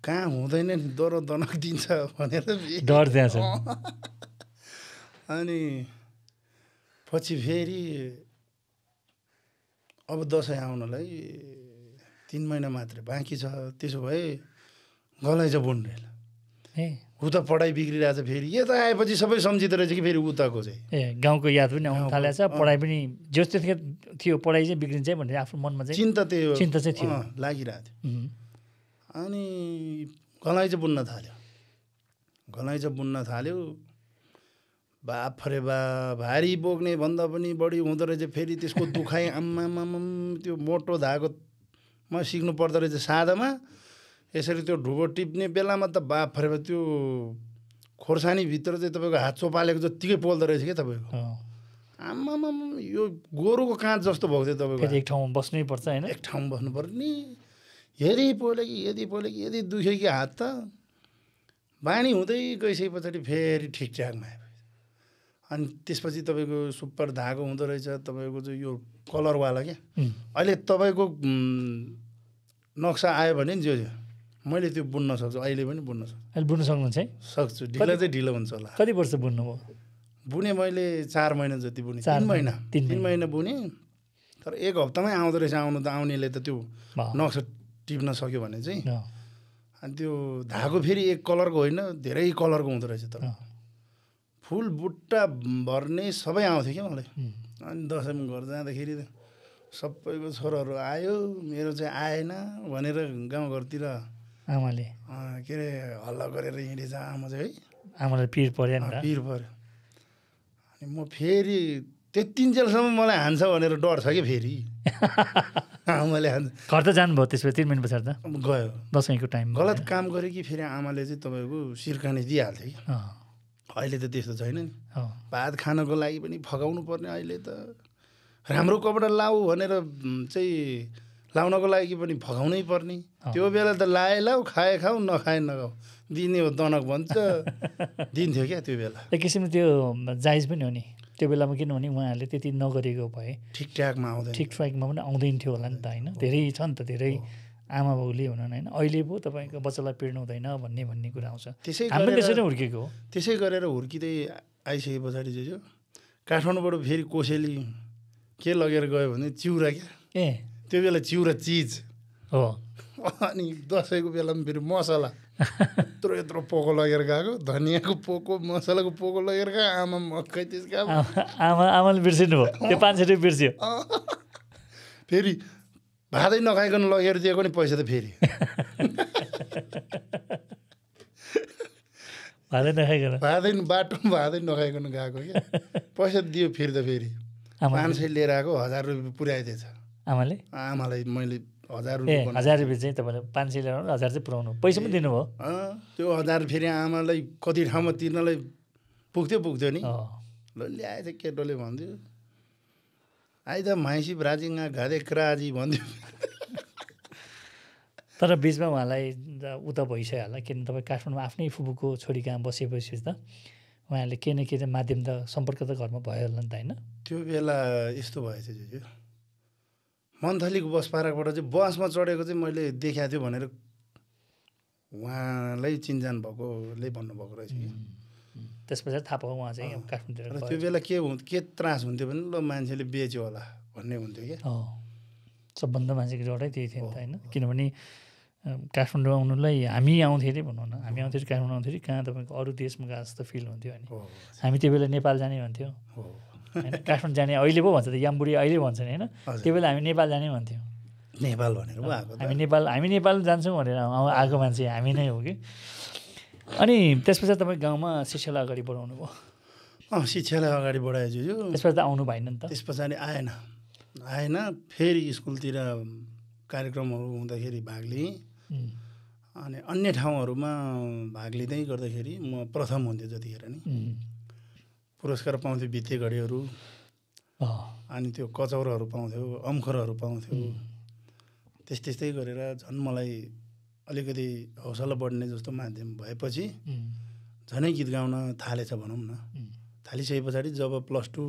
[SPEAKER 1] कहाँ हुँदैन नि, डरो दनक दिन्छ भनेर
[SPEAKER 4] डर त्यहाँ छ।
[SPEAKER 1] अनि पछि फेरि अब दसैँ आउनलाई 3 महिना मात्रै बाँकी छ, त्यसो भए गलाइछ बुन्डेल। उता पढाइ बिग्रिरहेछ, फेरि यता आएपछि सबै सम्झिँदो रहेछ कि फेरि उताको चाहिँ
[SPEAKER 4] गाउँको याद पनि आउनु थालेछ, पढाइ पनि जस्तो थियो पढाइ चाहिँ बिग्रिन्छ भनेर आफ्नो मनमा चाहिँ चिन्ता चाहिँ थियो,
[SPEAKER 1] लागिरहेको थियो। अनि गलाइँ बुन्न थाल्यो। बाप रे बा, भारी बोक्ने भन्दा पनि बढी हुँदो रहेछ। फेरि त्यसको दुखाइ आम्मामाम, त्यो मोटो धागोमा सिक्नु पर्दो रहेछ सादामा। यसरी त्यो ढुबो टिप्ने बेलामा त बाप रे बा, त्यो खोर्सानीभित्र चाहिँ तपाईँको हात चोपालेको जत्तिकै पोल्दो रहेछ क्या तपाईँको। आम्मामाम, यो गोरुको काँध जस्तो भएको थियो तपाईँको।
[SPEAKER 4] एक ठाउँमा बस्नै पर्छ होइन,
[SPEAKER 1] एक ठाउँमा बस्नुपर्ने। यदि दुख्यो कि हात त बानी हुँदै गइसके पछाडि फेरि ठिकठाकमा आयो। अनि त्यसपछि तपाईँको सुपर धागो हुँदो रहेछ तपाईँको चाहिँ यो कलरवाला क्या। अहिले तपाईँको नक्सा आयो भने जो मैले त्यो बुन्न सक्छु, अहिले पनि बुन्न सक्छु।
[SPEAKER 4] अहिले बुन्न सक्नुहुन्छ है?
[SPEAKER 1] सक्छु। ढिलो हुन्छ होला।
[SPEAKER 4] कति वर्ष बुन्नुभयो?
[SPEAKER 1] बुने मैले 4 महिना जति बुने। 3 महिना बुने। तर 1 हप्तामै आउँदो रहेछ। आउनेले त त्यो नक्सा टिप्न सक्यो भने चाहिँ। अनि त्यो धागो फेरि एक कलरको होइन, धेरै कलरको हुँदो रहेछ। तर फुल बुट्टा भर्ने सबै आउँथ्यो क्या मलाई। अनि दसैँमा घर जाँदाखेरि सबैको छोराहरू आयो, मेरो चाहिँ आएन भनेर गाउँघरतिर
[SPEAKER 4] आमाले
[SPEAKER 1] के अरे हल्ला गरेर हिँडेछ आमा चाहिँ है
[SPEAKER 4] आमालाई पिर पर्यो नि त
[SPEAKER 1] पिर पऱ्यो अनि म फेरि त्यतिन्जेलसम्म मलाई हान्छ भनेर डर छ कि फेरि आमाले हान्छ
[SPEAKER 4] घर त जानुभयो त्यसपछि 3 महिना पछाडि त
[SPEAKER 1] गयो
[SPEAKER 4] दसैँको टाइम
[SPEAKER 1] गलत काम गऱ्यो कि फेरि आमाले चाहिँ तपाईँको सिर्काने दिइहाल्थ्यो कि अहिले त त्यस्तो छैन नि भात खानको लागि पनि फकाउनु पर्ने अहिले त राम्रो कपडा लाऊ भनेर चाहिँ लाउनको लागि पनि फकाउनै पर्ने त्यो बेला त लाए लाऊ खाए खाऊ नखाए नखाऊ दिने हो दनक भन्छ दिन्थ्यो क्या त्यो बेला
[SPEAKER 4] एक किसिमले त्यो जायज पनि हो नि त्यो बेलामा किनभने उहाँहरूले त्यति नगरेको भए
[SPEAKER 1] ठिकठाकमा आउँदैन
[SPEAKER 4] ठिकठाकमा पनि आउँदैन थियो होला नि त होइन धेरै छ नि त धेरै आमा बाउले भनौँ होइन अहिले पो तपाईँको बच्चालाई पिर्नु हुँदैन भन्ने कुरा आउँछ हाम्रो त्यसरी हुर्केको हो
[SPEAKER 1] त्यसै गरेर हुर्किँदै आइसके पछाडि चाहिँ काठमाडौँबाट फेरि कोसेली के लगेर गयो भने चिउरा क्या त्यो बेला चिउरा चिज
[SPEAKER 4] हो
[SPEAKER 1] अनि दसैँको बेलामा फेरि मसला यत्रो यत्रो पोको लगेर गएको धनियाँको पोको मसलाको पोको लगेर गएको आमा मकै त्यसका
[SPEAKER 4] आमाले बिर्सिनु भयो त्यो 500 रुपियाँ बिर्स्यो
[SPEAKER 1] फेरि भातै नखाइकन लगेर दिएको नि पैसा त फेरि
[SPEAKER 4] भातै नखाइकन
[SPEAKER 1] बाटोमा भातै नखाइकन गएको क्या पैसा दियो फेरि त फेरि 500 लिएर आएको 1000 रुपियाँ पुर्याइदिएछ आमालाई मैले 1000 रुपियाँ
[SPEAKER 4] 1000 रुपियाँ चाहिँ तपाईँले 500 लिएर 1000 चाहिँ पुऱ्याउनु पैसा पनि दिनुभयो
[SPEAKER 1] त्यो 1000 फेरि आमालाई कति ठाउँमा तिर्नलाई पुग्थ्यो नि ल ल्याएछ केटोले भन्थ्यो आइ त माइसी ब्राजिङा घादे क्राजी भन्थ्यो
[SPEAKER 4] तर बिचमा उहाँलाई उता भइसक्यो होला किन तपाईँ काठमाडौँमा आफ्नै फुपूको छोरी कहाँ बसेपछि त उहाँहरूले के न के चाहिँ माध्यम त सम्पर्क त घरमा भयो होला नि त होइन
[SPEAKER 1] त्यो बेला यस्तो भएछ जुजु मन्थलीको बस पार्कबाट चाहिँ बसमा चढेको चाहिँ मैले देखाएको थियो भनेर उहाँलाई चिनजान भएकोले भन्नुभएको रहेछ कि
[SPEAKER 4] त्यस पछाडि थाहा पायो उहाँ चाहिँ काठमाडौँ
[SPEAKER 1] त्यो बेला के त्रास हुन्थ्यो भने ल मान्छेले बेच्यो होला भन्ने हुन्थ्यो क्या
[SPEAKER 4] सबभन्दा मान्छेको एउटै त्यही थियो नि त होइन किनभने काठमाडौँ आउनुलाई हामी आउँथ्यो अरे भनौँ न हामी आउँथ्यो काठमाडौँ आउँथ्यो कहाँ तपाईँको अरू देशमा गएको जस्तो फिल हुन्थ्यो अनि हामी त्यो बेला नेपाल जाने भन्थ्यो होइन काठमाडौँ जाने अहिले पो भन्छ त यामबुढी अहिले भन्छ नि होइन त्यो बेला हामी नेपाल जाने भन्थ्यौँ
[SPEAKER 1] नेपाल भनेर
[SPEAKER 4] हामी नेपाल जान्छौँ भनेर आएको मान्छे हामी नै हो कि अनि त्यस पछाडि तपाईँ गाउँमा शिक्षालाई अगाडि बढाउनु भयो
[SPEAKER 1] शिक्षालाई अगाडि बढाएछु जो
[SPEAKER 4] त्यस पछाडि त आउनु भएन नि त
[SPEAKER 1] त्यस पछाडि आएन फेरि स्कुलतिर कार्यक्रमहरू हुँदाखेरि भाग लिएँ अनि अन्य ठाउँहरूमा भाग लिँदै गर्दाखेरि म प्रथम हुन्थ्यो जतिखेर नि पुरस्कार पाउँथ्यो भित्ते घडीहरू अनि त्यो कचौराहरू पाउँथ्यो अम्खरहरू पाउँथ्यो त्यस्तै गरेर झन् मलाई अलिकति हौसला बढ्ने जस्तो माध्यम भएपछि झनै गीत गाउन थालेछ भनौँ न थालिसके पछाडि जब +2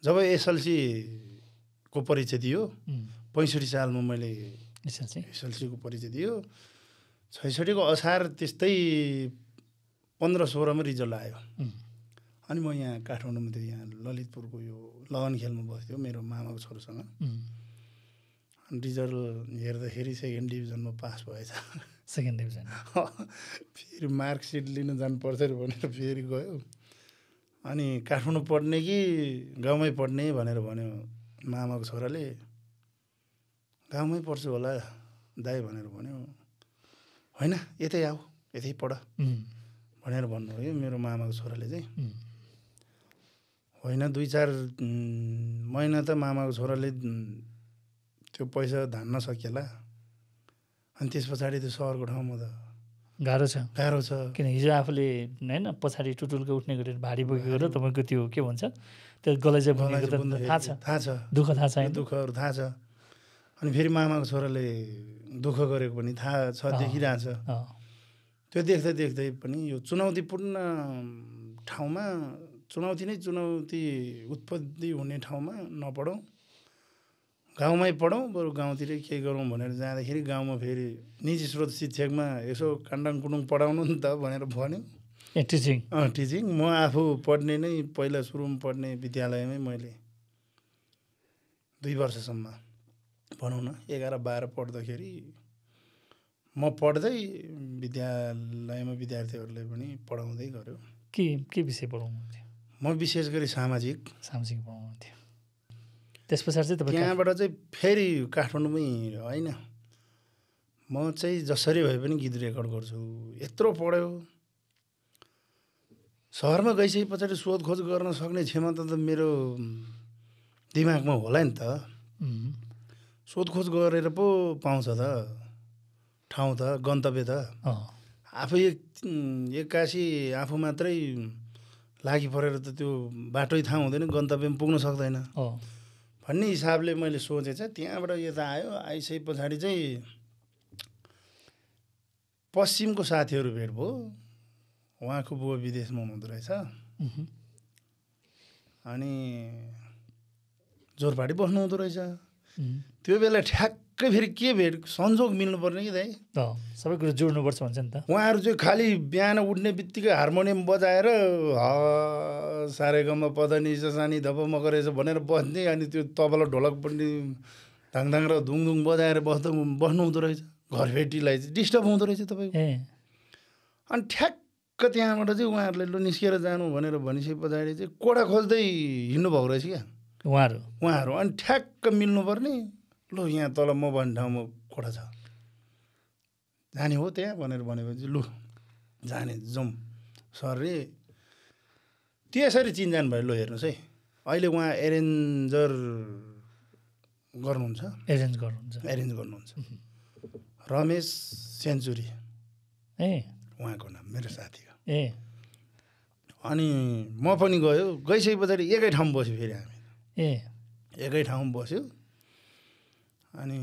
[SPEAKER 1] जब एसएलसीको परीक्षा दियो 65 सालमा मैले एसएलसीको परीक्षा दियो 66 को असार त्यस्तै 15-16 मा रिजल्ट आयो अनि म यहाँ काठमाडौँमा थियो यहाँ ललितपुरको यो लगन खेलमा बस्थ्यो मेरो मामाको छोरोसँग रिजल्ट हेर्दाखेरि 2nd डिभिजनमा पास भएछ
[SPEAKER 4] 2nd डिभिजन
[SPEAKER 1] फेरि मार्कसिट लिन जानुपर्छ भनेर फेरि गयो अनि काठमाडौँ पढ्ने कि गाउँमै पढ्ने भनेर भन्यो मामाको छोराले गाउँमै पढ्छु होला दाइ भनेर भन्यो होइन यतै आऊ यतै पढ भनेर भन्नुभयो मेरो मामाको छोराले चाहिँ होइन 2-4 महिना त मामाको छोराले त्यो पैसा धान्न सकिएला अनि त्यस पछाडि त सहरको ठाउँमा त
[SPEAKER 4] गाह्रो छ किन हिजो आफूले होइन पछाडि टुटुल्को उठ्ने गरेर भारी बोकेको र तपाईँको त्यो के भन्छ त्यो गलैँचा बोकेको त थाहा छ दुःख थाहा छ
[SPEAKER 1] दुःखहरू थाहा छ अनि फेरि मामाको छोराले दुःख गरेको पनि थाहा छ देखिरहेछ त्यो देख्दै पनि यो चुनौतीपूर्ण ठाउँमा चुनौती उत्पत्ति हुने ठाउँमा नपढौँ गाउँमै पढौँ बरु गाउँतिरै के गरौँ भनेर जाँदाखेरि गाउँमा फेरि निजी स्रोत शिक्षकमा यसो काण्डाङ कुण्डुङ पढाउनु नि त भनेर भन्यो टिचिङ म आफू पढ्ने नै पहिला सुरुमा पढ्ने विद्यालयमै मैले 2 वर्षसम्म भनौँ न 11-12 पढ्दाखेरि म पढ्दै विद्यालयमा विद्यार्थीहरूले पनि पढाउँदै गऱ्यो
[SPEAKER 4] के विषय पढाउनुहुन्थ्यो
[SPEAKER 1] म विशेष गरी सामाजिक
[SPEAKER 4] पढाउनुहुन्थ्यो त्यस पछाडि चाहिँ
[SPEAKER 1] त्यहाँबाट चाहिँ फेरि काठमाडौँमै होइन म चाहिँ जसरी भए पनि गीत रेकर्ड गर्छु। यत्रो पढ्यो, सहरमा गइसके पछाडि सोधखोज गर्न सक्ने क्षमता त मेरो दिमागमा होला नि त। सोधखोज गरेर पो पाउँछ त ठाउँ त, गन्तव्य त। आफू एक्कासी आफू मात्रै लागि परेर त त्यो बाटै थाहा हुँदैन, गन्तव्यमा पुग्न सक्दैन भन्ने हिसाबले मैले सोचेँ चाहिँ त्यहाँबाट यता आयो। आइसके पछाडि चाहिँ पश्चिमको साथीहरू भेट भयो। उहाँको बुवा विदेशमा हुनुहुँदो रहेछ अनि जोरपाटी बस्नु हुँदो रहेछ। त्यो बेला ठ्याक्कै फेरि के भेट संजोग मिल्नुपर्ने कि दाइ,
[SPEAKER 4] सबै कुरो जोड्नुपर्छ भन्छ नि त।
[SPEAKER 1] उहाँहरू चाहिँ खालि बिहान उठ्ने बित्तिकै हार्मोनियम बजाएर सारेगम पदनी ससानी धप मकरेछ भनेर बस्ने, अनि त्यो तबला ढोलक पनि धाङधाङ र धुङधुङ बजाएर बस्नु हुँदो रहेछ। घरबेटीलाई चाहिँ डिस्टर्ब हुँदो रहेछ तपाईँको। अनि ठ्याक्क त्यहाँबाट चाहिँ उहाँहरूले लु निस्केर जानु भनेर भनिसके पछाडि चाहिँ कोडा खोज्दै हिँड्नु भएको रहेछ क्या उहाँहरू। अनि ठ्याक्क मिल्नुपर्ने, लु यहाँ तल म भन्ने ठाउँमा कोडा छ, जाने हो त्यहाँ भनेर भनेपछि लु जाने जाउँ सर रे। त्यसरी चिनजान भयो। लु हेर्नुहोस् है, अहिले उहाँ एरेन्ज गर्नुहुन्छ रमेश सेन्चुरी उहाँको नाम, मेरो साथी हो। अनि म पनि गइसके पछाडि एकै ठाउँमा बस्यो। फेरि हामी एकै ठाउँमा बस्यो। अनि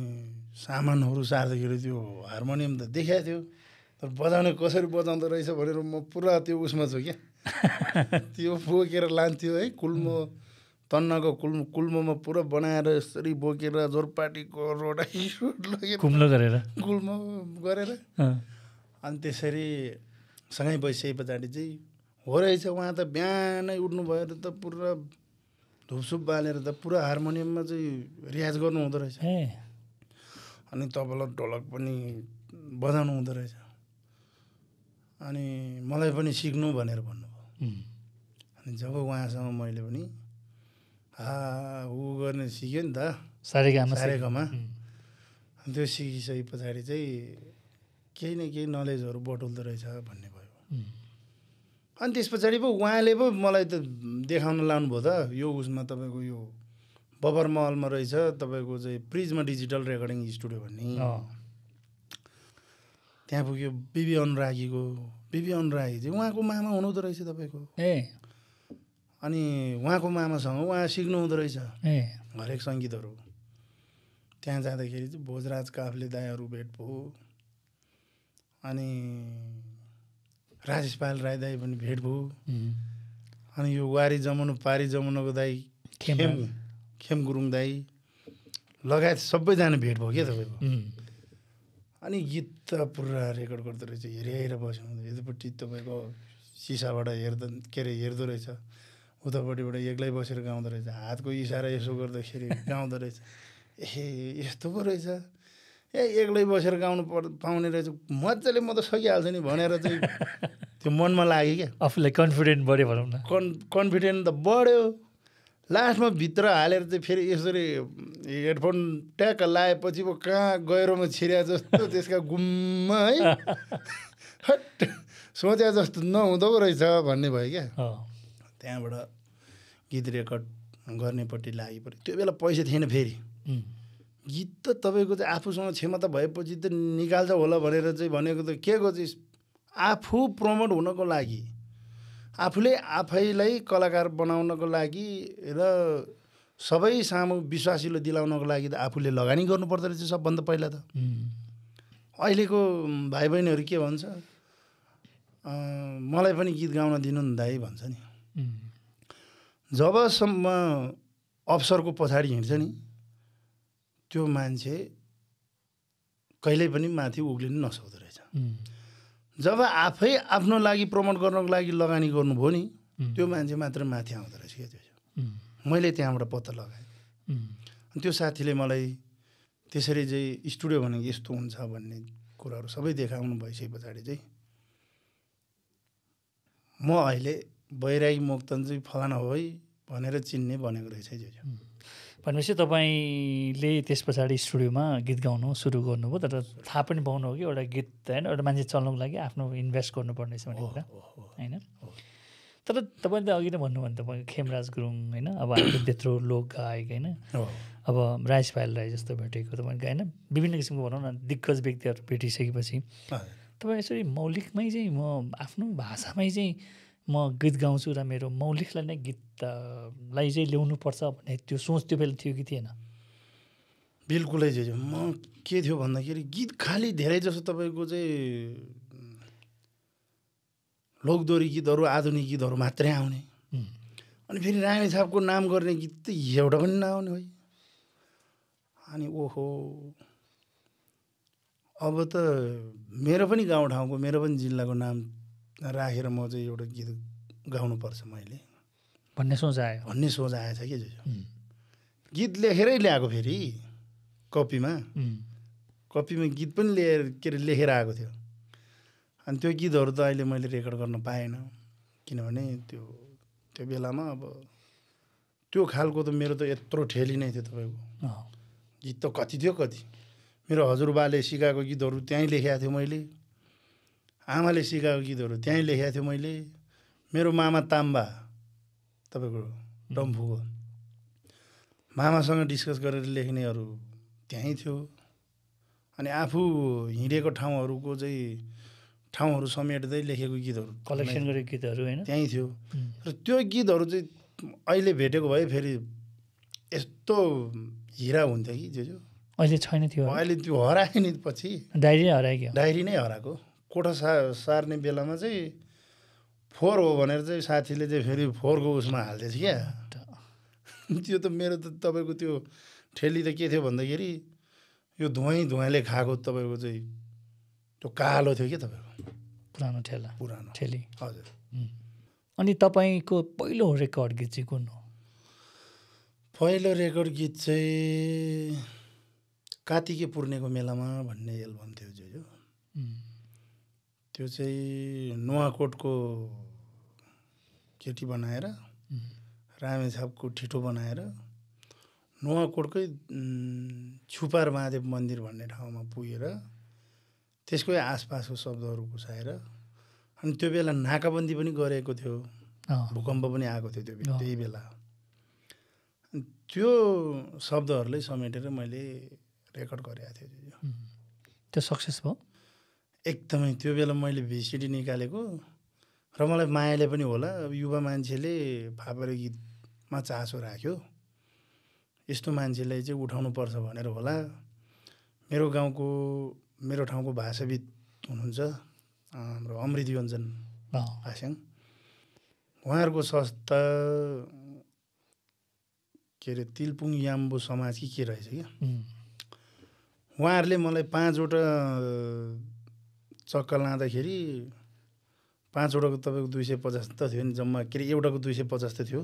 [SPEAKER 1] सामानहरू सार्दाखेरि त्यो हार्मोनियम त देखाएको थियो, तर बजाउने कसरी बजाउँदो रहेछ भनेर म पुरा त्यो उसमा छु क्या। त्यो बोकेर लान्थ्यो है, कुल्मो तन्नको कुल्मोमा पुरा बनाएर यसरी बोकेर जोरपाटीको कुल्मो गरेर अनि त्यसरी सँगै बसिसके पछाडि चाहिँ हो रहेछ उहाँ त बिहानै उठ्नु भएर त पुरा धुपसुप बालेर त पुरा हार्मोनियममा चाहिँ रियाज गर्नु हुँदो रहेछ। अनि तबला ढोलक पनि बजाउनु हुँदो रहेछ। अनि मलाई पनि सिक्नु भनेर भन्नुभयो। अनि जब उहाँसँग मैले पनि ऊ गर्ने सिक्यो नि त सारेगामा। अनि त्यो सिकिसके पछाडि चाहिँ केही न केही नलेजहरू बटुल्दो रहेछ भन्ने भयो। अनि त्यस पछाडि पो उहाँले पो मलाई त देखाउन लानुभयो त। यो उसमा तपाईँको यो बबर महलमा रहेछ तपाईँको चाहिँ प्रिजमा डिजिटल रेकर्डिङ स्टुडियो भन्ने, त्यहाँ पुग्यो। बिबी अनुरागी चाहिँ उहाँको मामा हुनुहुँदो रहेछ तपाईँको। अनि उहाँको मामासँग उहाँ सिक्नु हुँदो रहेछ हरेक सङ्गीतहरू। त्यहाँ जाँदाखेरि चाहिँ भोजराज काफ्ले दाईहरू भेट भयो। अनि राजेश पाल राई दाई पनि भेट भयो। अनि यो वारी जमाउनु पारी जमाउनुको दाई खेम गुरुङ दाई लगायत सबैजना भेट भयो क्या तपाईँको। अनि गीत त पुरा रेकर्ड गर्दो रहेछ। हेरेर बस्नु यतापट्टि तपाईँको सिसाबाट हेर्दो रहेछ, उतापट्टिबाट एक्लै बसेर गाउँदो रहेछ। हातको इसारा यसो गर्दाखेरि गाउँदो रहेछ। यस्तो पो रहेछ, एक्लै बसेर गाउनु पाउने रहेछ, मजाले म त सकिहाल्छु नि भनेर चाहिँ त्यो मनमा लाग्यो क्या।
[SPEAKER 4] आफूलाई कन्फिडेन्ट बढ्यो भनौँ न।
[SPEAKER 1] कन्फिडेन्ट त बढ्यो। लास्टमा भित्र हालेर चाहिँ फेरि यसरी हेडफोन ट्याक्क लगाएपछि पो कहाँ गहिरोमा छिर्या जस्तो त्यसका गुम्म है हट सोचे जस्तो नहुँदो रहेछ भन्ने भयो क्या। त्यहाँबाट गीत रेकर्ड गर्नेपट्टि लागि पऱ्यो। त्यो बेला पैसा थिएन। फेरि गीत त तपाईँको चाहिँ आफूसँग क्षमता भएपछि त निकाल्छ होला भनेर चाहिँ भनेको त के को चाहिँ आफू प्रमोट हुनको लागि, आफूले आफैलाई कलाकार बनाउनको लागि र सबै सामु विश्वासिलो दिलाउनको लागि त आफूले लगानी गर्नुपर्दो रहेछ सबभन्दा पहिला त। अहिलेको भाइ बहिनीहरू के भन्छ, मलाई पनि गीत गाउन दिनु नि दाइ भन्छ नि। जबसम्म अवसरको पछाडि हिँड्छ नि त्यो मान्छे कहिल्यै पनि माथि उक्लिनु नसक्दो रहेछ। जब आफै आफ्नो लागि प्रमोट गर्नको लागि लगानी गर्नुभयो नि त्यो मान्छे मात्र माथि आउँदो रहेछ क्या। त्यो मैले त्यहाँबाट पत्ता लगाएँ। त्यो साथीले मलाई त्यसरी चाहिँ स्टुडियो भनेको यस्तो हुन्छ भन्ने कुराहरू सबै देखाउनु भइसके पछाडि चाहिँ म अहिले बैरागी मोक्तन चाहिँ फलाना हो है भनेर चिन्ने बनेको रहेछ।
[SPEAKER 4] भनेपछि तपाईँले त्यस पछाडि स्टुडियोमा गीत गाउनु सुरु गर्नुभयो तर थाहा पनि पाउनु हो कि एउटा गीत होइन एउटा मान्छे चल्नुको लागि आफ्नो इन्भेस्ट गर्नुपर्ने रहेछ भन्ने कुरा होइन तर तपाईँले अघि नै भन्नुभयो भने तपाईँ खेमराज गुरुङ होइन अब हाम्रो त्यत्रो लोक गायक होइन अब राइस पायल राई जस्तो भेटेको तपाईँको होइन विभिन्न किसिमको भनौँ न दिग्गज व्यक्तिहरू भेटिसकेपछि तपाईँ यसरी मौलिकमै चाहिँ म आफ्नो भाषामै चाहिँ म गीत गाउँछु र मेरो मौलिकलाई नै गीतलाई चाहिँ ल्याउनुपर्छ भन्ने त्यो सोच त्यो बेला थियो कि थिएन?
[SPEAKER 1] बिल्कुलै जे म के थियो भन्दाखेरि गीत खालि धेरै जसो तपाईँको चाहिँ लोकदोरी गीतहरू आधुनिक गीतहरू मात्रै आउने अनि फेरि रामे छापको नाम गर्ने गीत त एउटा पनि नआउने है। अनि ओहो अब त मेरो पनि गाउँठाउँको मेरो पनि जिल्लाको नाम राखेर म चाहिँ एउटा गीत गाउनुपर्छ मैले
[SPEAKER 4] भन्ने सोच आयो
[SPEAKER 1] आएछ कि गीत लेखेरै ल्याएको फेरि कपीमा गीत पनि लेखेर आएको थियो। अनि त्यो गीतहरू त अहिले मैले रेकर्ड गर्न पाएन किनभने त्यो बेलामा अब त्यो खालको त मेरो त यत्रो ठेली नै थियो तपाईँको गीत त कति थियो कति मेरो हजुरबाले सिकाएको गीतहरू त्यहीँ लेखेको थियो मैले आमाले सिकाएको गीतहरू त्यहीँ लेखेको थियो मैले मेरो मामा ताम्बा तपाईँको डम्फुको मामासँग डिस्कस गरेर लेख्नेहरू त्यहीँ थियो अनि आफू हिँडेको ठाउँहरू समेट्दै लेखेको गीतहरू
[SPEAKER 4] कलेक्सन गरेको गीतहरू होइन
[SPEAKER 1] त्यहीँ थियो र त्यो गीतहरू चाहिँ अहिले भेटेको भए फेरि यस्तो हिरा हुन्थ्यो कि जो
[SPEAKER 4] अहिले छैन थियो
[SPEAKER 1] अहिले त्यो हरायो नि पछि डायरी नै हराएको कोठा सार्ने बेलामा चाहिँ 4 हो भनेर चाहिँ साथीले चाहिँ फेरि 4 को उसमा हाल्दैछ क्या त्यो त मेरो त तपाईँको त्यो ठेली त के थियो भन्दाखेरि यो धुवाले खाएको तपाईँको चाहिँ त्यो कालो थियो कि तपाईँको
[SPEAKER 4] पुरानो ठेली
[SPEAKER 1] हजुर।
[SPEAKER 4] अनि तपाईँको पहिलो रेकर्ड गीत चाहिँ कुन हो?
[SPEAKER 1] पहिलो रेकर्ड गीत चाहिँ कात्तिके पूर्णेको मेलामा भन्ने एल्बम थियो जो त्यो चाहिँ नुवाकोटको केटी बनाएर रामेछापको ठिटो बनाएर नुवाकोटकै छुपार महादेव मन्दिर भन्ने ठाउँमा पुगेर त्यसकै आसपासको शब्दहरू घुसाएर अनि त्यो बेला नाकाबन्दी पनि गरेको थियो भूकम्प पनि आएको थियो त्यही बेला त्यो शब्दहरूलाई समेटेर मैले रेकर्ड गरेको थिएँ।
[SPEAKER 4] त्यो सक्सेस भयो
[SPEAKER 1] एकदमै। त्यो बेला मैले भिसिडी निकालेको र मलाई मायाले पनि होला युवा मान्छेले फापरे गीतमा चासो राख्यो यस्तो मान्छेलाई चाहिँ उठाउनुपर्छ भनेर होला। मेरो ठाउँको भाषाविद हुनुहुन्छ हाम्रो अमृत योञ्जन आस्याङ उहाँहरूको संस्था के अरे तिलपुङ याम्बो समाज कि के रहेछ क्या उहाँहरूले मलाई 5वटा चक्का लाँदाखेरि 5वटाको तपाईँको 250 त थियो नि जम्मा के अरे एउटाको 250 त थियो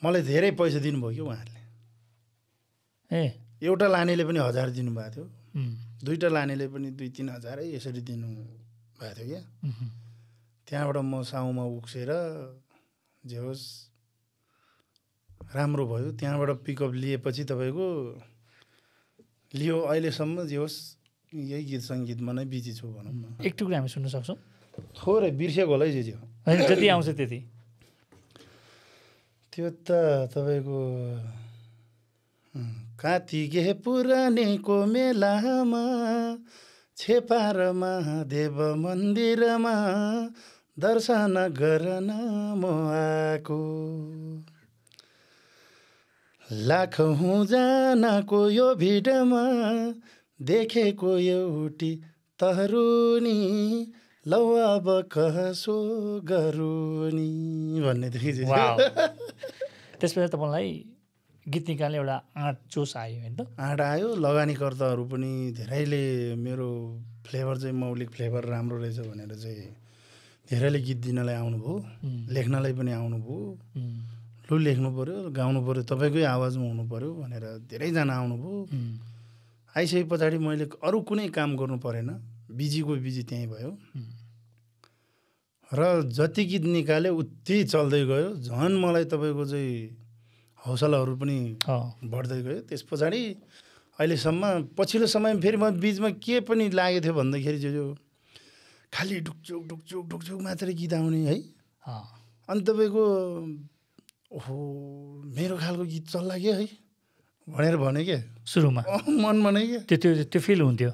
[SPEAKER 1] मलाई धेरै पैसा दिनुभयो कि उहाँहरूले एउटा लानेले पनि 1000 दिनुभएको थियो दुईटा लानेले पनि 2-3 हजार यसरी दिनुभएको थियो क्या त्यहाँबाट म साउमा उक्सेर जे होस् राम्रो भयो। त्यहाँबाट पिकअप लिएपछि तपाईँको लियो अहिलेसम्म जे होस् यही गीत सङ्गीतमा नै बिजी छु भनौँ न।
[SPEAKER 4] एक टुक्रा हामी सुन्न सक्छौँ
[SPEAKER 1] थोरै बिर्सेको होला है जे
[SPEAKER 4] जति आउँछ त्यति
[SPEAKER 1] त्यो त तपाईँको कात्तिके पुरानेको मेलामा छेपार महादेव मन्दिरमा दर्शन गर्न म आएको लाखौँ जनाको यो भिडमा देखेको एउटी तरुनी लौ अब कसो गरुनी भन्ने थियो।
[SPEAKER 4] त्यसपछि तपाईँलाई गीत निकाल्ने एउटा आँट जोस आयो होइन त?
[SPEAKER 1] आँट आयो। लगानीकर्ताहरू पनि धेरैले मेरो फ्लेभर चाहिँ मौलिक फ्लेभर राम्रो रहेछ भनेर चाहिँ धेरैले गीत दिनलाई आउनुभयो लेख्नलाई पनि आउनुभयो लु लेख्नु पऱ्यो गाउनु पऱ्यो तपाईँकै आवाजमा हुनु पऱ्यो भनेर धेरैजना आउनुभयो। आइसके पछाडि मैले अरू कुनै काम गर्नु परेन बिजीको बिजी त्यहीँ भयो र जति गीत निकाल्यो उति चल्दै गयो। झन् मलाई तपाईँको चाहिँ हौसलाहरू पनि बढ्दै गयो। त्यस पछाडि अहिलेसम्म पछिल्लो समयमा फेरि म बिचमा के पनि लागेको थियो भन्दाखेरि जो खालि ढुकचुक मात्रै गीत आउने है। अनि तपाईँको ओहो मेरो खालको गीत चल्ला क्या है भनेर भने क्या
[SPEAKER 4] सुरुमा
[SPEAKER 1] मनमा नै क्या
[SPEAKER 4] त्यो फिल हुन्थ्यो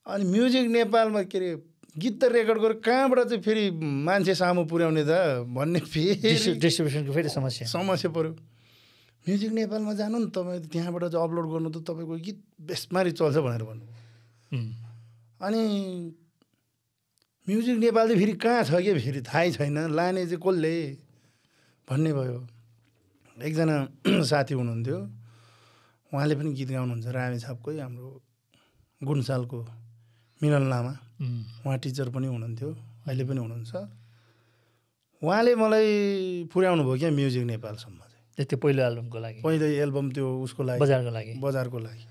[SPEAKER 1] अनि म्युजिक नेपालमा के अरे गीत त रेकर्ड गरेर कहाँबाट चाहिँ फेरि मान्छे सामु पुर्याउने त भन्ने फेरि
[SPEAKER 4] डिस्ट्रिब्युसनको फेरि समस्या
[SPEAKER 1] पऱ्यो। म्युजिक नेपालमा जानु नि तपाईँ त्यहाँबाट चाहिँ अपलोड गर्नु त तपाईँको गीत बेसमारी चल्छ भनेर भन्नु। अनि म्युजिक नेपाल चाहिँ फेरि कहाँ छ कि फेरि थाहै छैन लाने चाहिँ कसले भन्ने भयो। एकजना साथी हुनुहुन्थ्यो उहाँले पनि गीत गाउनुहुन्छ रामेछापकै हाम्रो गुणसालको मिलन लामा उहाँ टिचर पनि हुनुहुन्थ्यो अहिले पनि हुनुहुन्छ। उहाँले मलाई पुर्याउनु भयो क्या म्युजिक नेपालसम्म चाहिँ
[SPEAKER 4] त्यो पहिलो
[SPEAKER 1] एल्बम त्यो उसको लागि बजारको लागि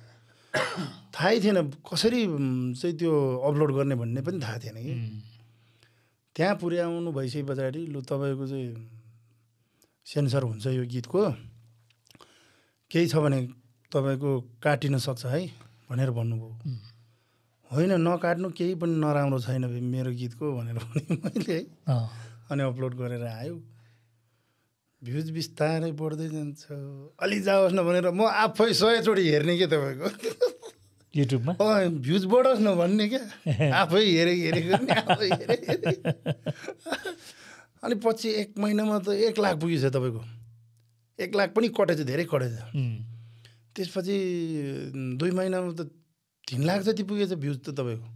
[SPEAKER 1] थाहै थिएन कसरी चाहिँ त्यो अपलोड गर्ने भन्ने पनि थाहा थिएन कि। त्यहाँ पुर्याउनु भइसके पछाडि लु तपाईँको चाहिँ सेन्सर हुन्छ यो गीतको केही छ भने तपाईँको काटिन सक्छ है भनेर भन्नुभयो। होइन नकाट्नु केही पनि नराम्रो छैन मेरो गीतको भनेर भने मैले है। अनि अपलोड गरेर आयो भ्युज बिस्तारै बढ्दै जान्छ अलि जाओस् न भनेर म आफै 100 चोटि हेर्ने क्या तपाईँको
[SPEAKER 4] युट्युबमा
[SPEAKER 1] भ्युज बढोस् न भन्ने क्या आफै हेरेको अनि पछि 1 महिनामा त 1 लाख पुगेछ तपाईँको 1 लाख पनि कटेछ धेरै कटेछ। त्यसपछि 2 महिनामा त 3 लाख जति पुगेछ भ्युज त तपाईँको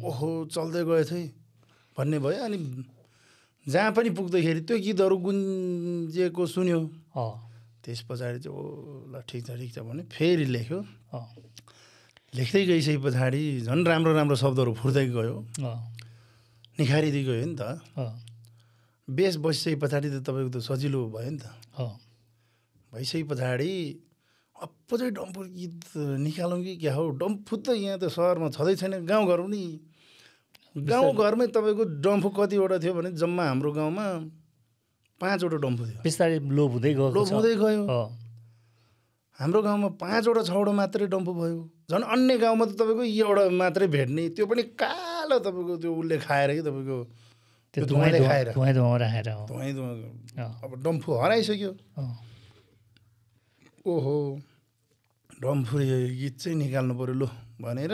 [SPEAKER 1] ओहो चल्दै गएछ है भन्ने भयो। अनि जहाँ पनि पुग्दाखेरि त्यो गीतहरू गुन्जेको सुन्यो त्यस पछाडि चाहिँ ओ ल ठिक छ भने फेरि लेख्यो। लेख्दै गइसके पछाडि झन् राम्रो शब्दहरू फुर्दै गयो निखारिँदै गयो नि त। बेस बसिसके पछाडि त तपाईँको त सजिलो भयो नि त। भइसके पछाडि अप्पो चाहिँ डम्फु गीत निकालौँ कि क्या हो डम्फु त यहाँ त सहरमा छँदै छैन गाउँघरमै तपाईँको डम्फु कतिवटा थियो भने जम्मा हाम्रो गाउँमा 5वटा डम्फु थियो।
[SPEAKER 4] बिस्तारै लोप हुँदै
[SPEAKER 1] गयो हाम्रो गाउँमा 5वटा 6वटा मात्रै डम्फु भयो। झन् अन्य गाउँमा त तपाईँको एउटा मात्रै भेट्ने त्यो पनि कालो तपाईँको त्यो उसले खाएर कि तपाईँको त्यो धुवाँले खाएर अब डम्फु हराइसक्यो। ओहो डम्फु गीत चाहिँ निकाल्नु पऱ्यो लु भनेर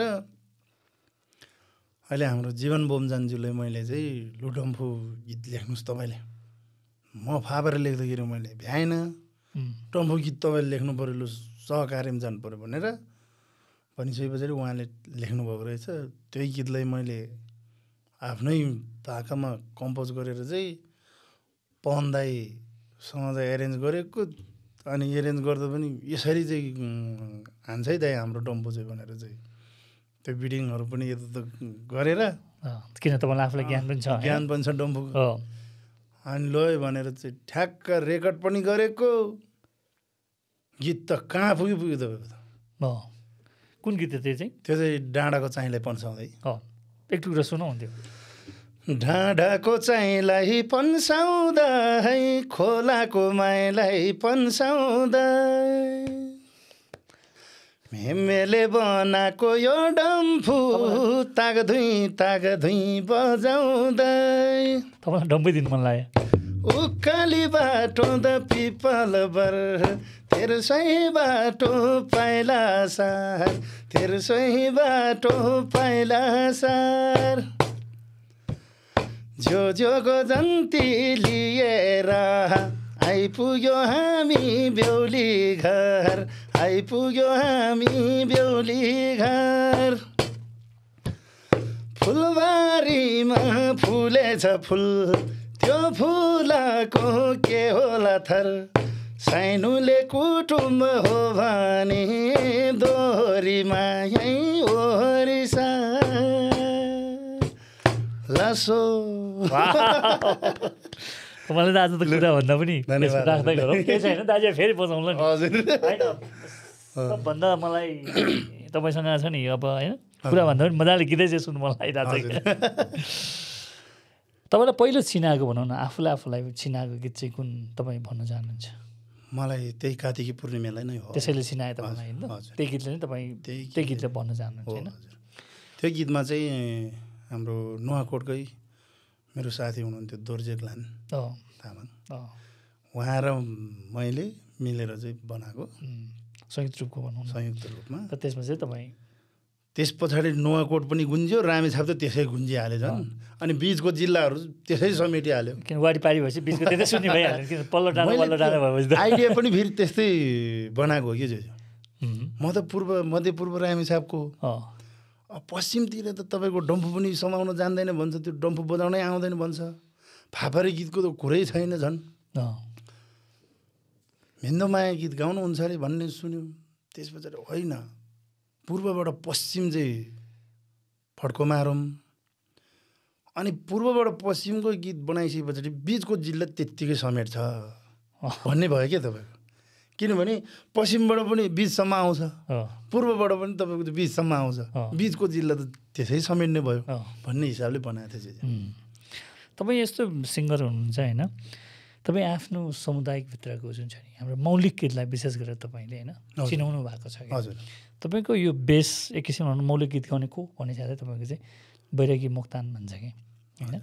[SPEAKER 1] अहिले हाम्रो जीवन बोमजानज्यूलाई मैले चाहिँ लु डम्फु गीत लेख्नुहोस् तपाईँले म फापर लेख्दाखेरि मैले भ्याएन डम्फु गीत तपाईँले लेख्नु पऱ्यो लु सहकार्यमा जानु पऱ्यो भनेर भनिसके पछाडि उहाँले लेख्नुभएको रहेछ। त्यही गीतलाई मैले आफ्नै भाकामा कम्पोज गरेर चाहिँ पवन दाईसँग चाहिँ एरेन्ज गरेको। अनि एरेन्ज गर्दा पनि यसरी चाहिँ हान्छ है दाइ हाम्रो डम्फु चाहिँ भनेर चाहिँ त्यो बिडिङहरू पनि यता गरेर
[SPEAKER 4] किन तपाईँलाई आफूलाई ज्ञान पनि छ
[SPEAKER 1] डम्फुको। अनि लो भनेर चाहिँ ठ्याक्क रेकर्ड पनि गरेको गीत त कहाँ पुग्यो तपाईँको त।
[SPEAKER 4] कुन गीत त्यो
[SPEAKER 1] चाहिँ डाँडाको चाहिँलाई पन्साउँदै
[SPEAKER 4] एक टुक्रा सुनौ हुन्थ्यो।
[SPEAKER 1] डाँडाको चाहिँलाई पन्साउँदा है खोलाको माइलाई पन्साउँदा मेमेले बनाएको यो डम्फु तागधुई बजाउँदै।
[SPEAKER 4] तपाईँलाई डम्फु दिन मन लाग्यो।
[SPEAKER 1] उकाली बाटो द पिपल बर तेरो सही बाटो पाइला सार तेरो सही बाटो पाइला सार जो जन्ती लिएर आइपुग्यो हामी बेहुली घर आइपुग्यो हामी बेहुली घर। फुलबारीमा फुलेछ फुल त्यो फुलको के होला थर साइनुले कुटुम्ब हो भने दोहोरीमा यही ओरिसा लासो।
[SPEAKER 4] तपाईँले त आज त कुरा भन्दा पनि राख्दै गरौँ केही छैन दाजु फेरि बजाउँला नि होइन। सबभन्दा मलाई तपाईँसँग छ नि अब होइन कुरा भन्दा पनि मजाले गीतै चाहिँ सुन्नु मन लागिरहेको छ। तपाईँलाई पहिलो चिनाएको भनौँ न आफूलाई चिनाएको गीत चाहिँ कुन तपाईँ भन्न चाहनुहुन्छ?
[SPEAKER 1] मलाई त्यही कार्तिकी पूर्णिमालाई नै हो।
[SPEAKER 4] त्यसैले चिनाए तपाईँलाई होइन? त्यही गीतले नै तपाईँ त्यही गीतले भन्न चाहनुहुन्छ होइन?
[SPEAKER 1] त्यो गीतमा चाहिँ हाम्रो नुवाकोटकै मेरो साथी हुनुहुन्थ्यो दोर्जेग्लान तामाङ, उहाँ र मैले मिलेर चाहिँ बनाएको
[SPEAKER 4] संयुक्त रूपको भनौँ न।
[SPEAKER 1] संयुक्त रूपमा।
[SPEAKER 4] र त्यसमा चाहिँ तपाईँ
[SPEAKER 1] त्यस पछाडि नुवाकोट पनि गुन्जियो, रामेछाप त त्यसै गुन्जिहाल्यो झन्, अनि बिचको जिल्लाहरू त्यसै समेटिहाल्यो।
[SPEAKER 4] किन वारिपारी भएपछि बिचको त्यतै सुन्ने भइहाल्यो, किन पल्लो डाँडा भएपछि त
[SPEAKER 1] आइडिया पनि फेरि त्यस्तै बनाएको हो कि जो। म त मध्यपूर्व रामेछापको, पश्चिमतिर त तपाईँको डम्फु पनि समाउन जान्दैन भन्छ, त्यो डम्फु बजाउनै आउँदैन भन्छ, फाफारे गीतको त कुरै छैन झन्, हिन्दमाया गीत गाउनुहुन्छ अरे भन्ने सुन्यो। त्यस पछाडि होइन, पूर्वबाट पश्चिम चाहिँ फड्को मारौँ, अनि पूर्वबाट पश्चिमको गीत बनाइसके पछाडि बिचको जिल्ला त्यत्तिकै समेट्छ भन्ने भयो क्या तपाईँको। किनभने पश्चिमबाट पनि बिचसम्म आउँछ, पूर्वबाट पनि तपाईँको त्यो बिचसम्म आउँछ, बिचको जिल्ला त त्यसै समेट्ने भयो भन्ने हिसाबले बनाएको थियो।
[SPEAKER 4] तपाईँ यस्तो सिङ्गर हुनुहुन्छ होइन, तपाईँ आफ्नो समुदायभित्रको जुन छ नि हाम्रो मौलिक गीतलाई विशेष गरेर तपाईँले होइन चिनाउनु भएको छ।
[SPEAKER 1] हजुर,
[SPEAKER 4] तपाईँको यो बेस एक किसिममा मौलिक गीत गाउने को भन्ने साथै तपाईँको चाहिँ बैरागी मोक्तान भन्छ कि होइन?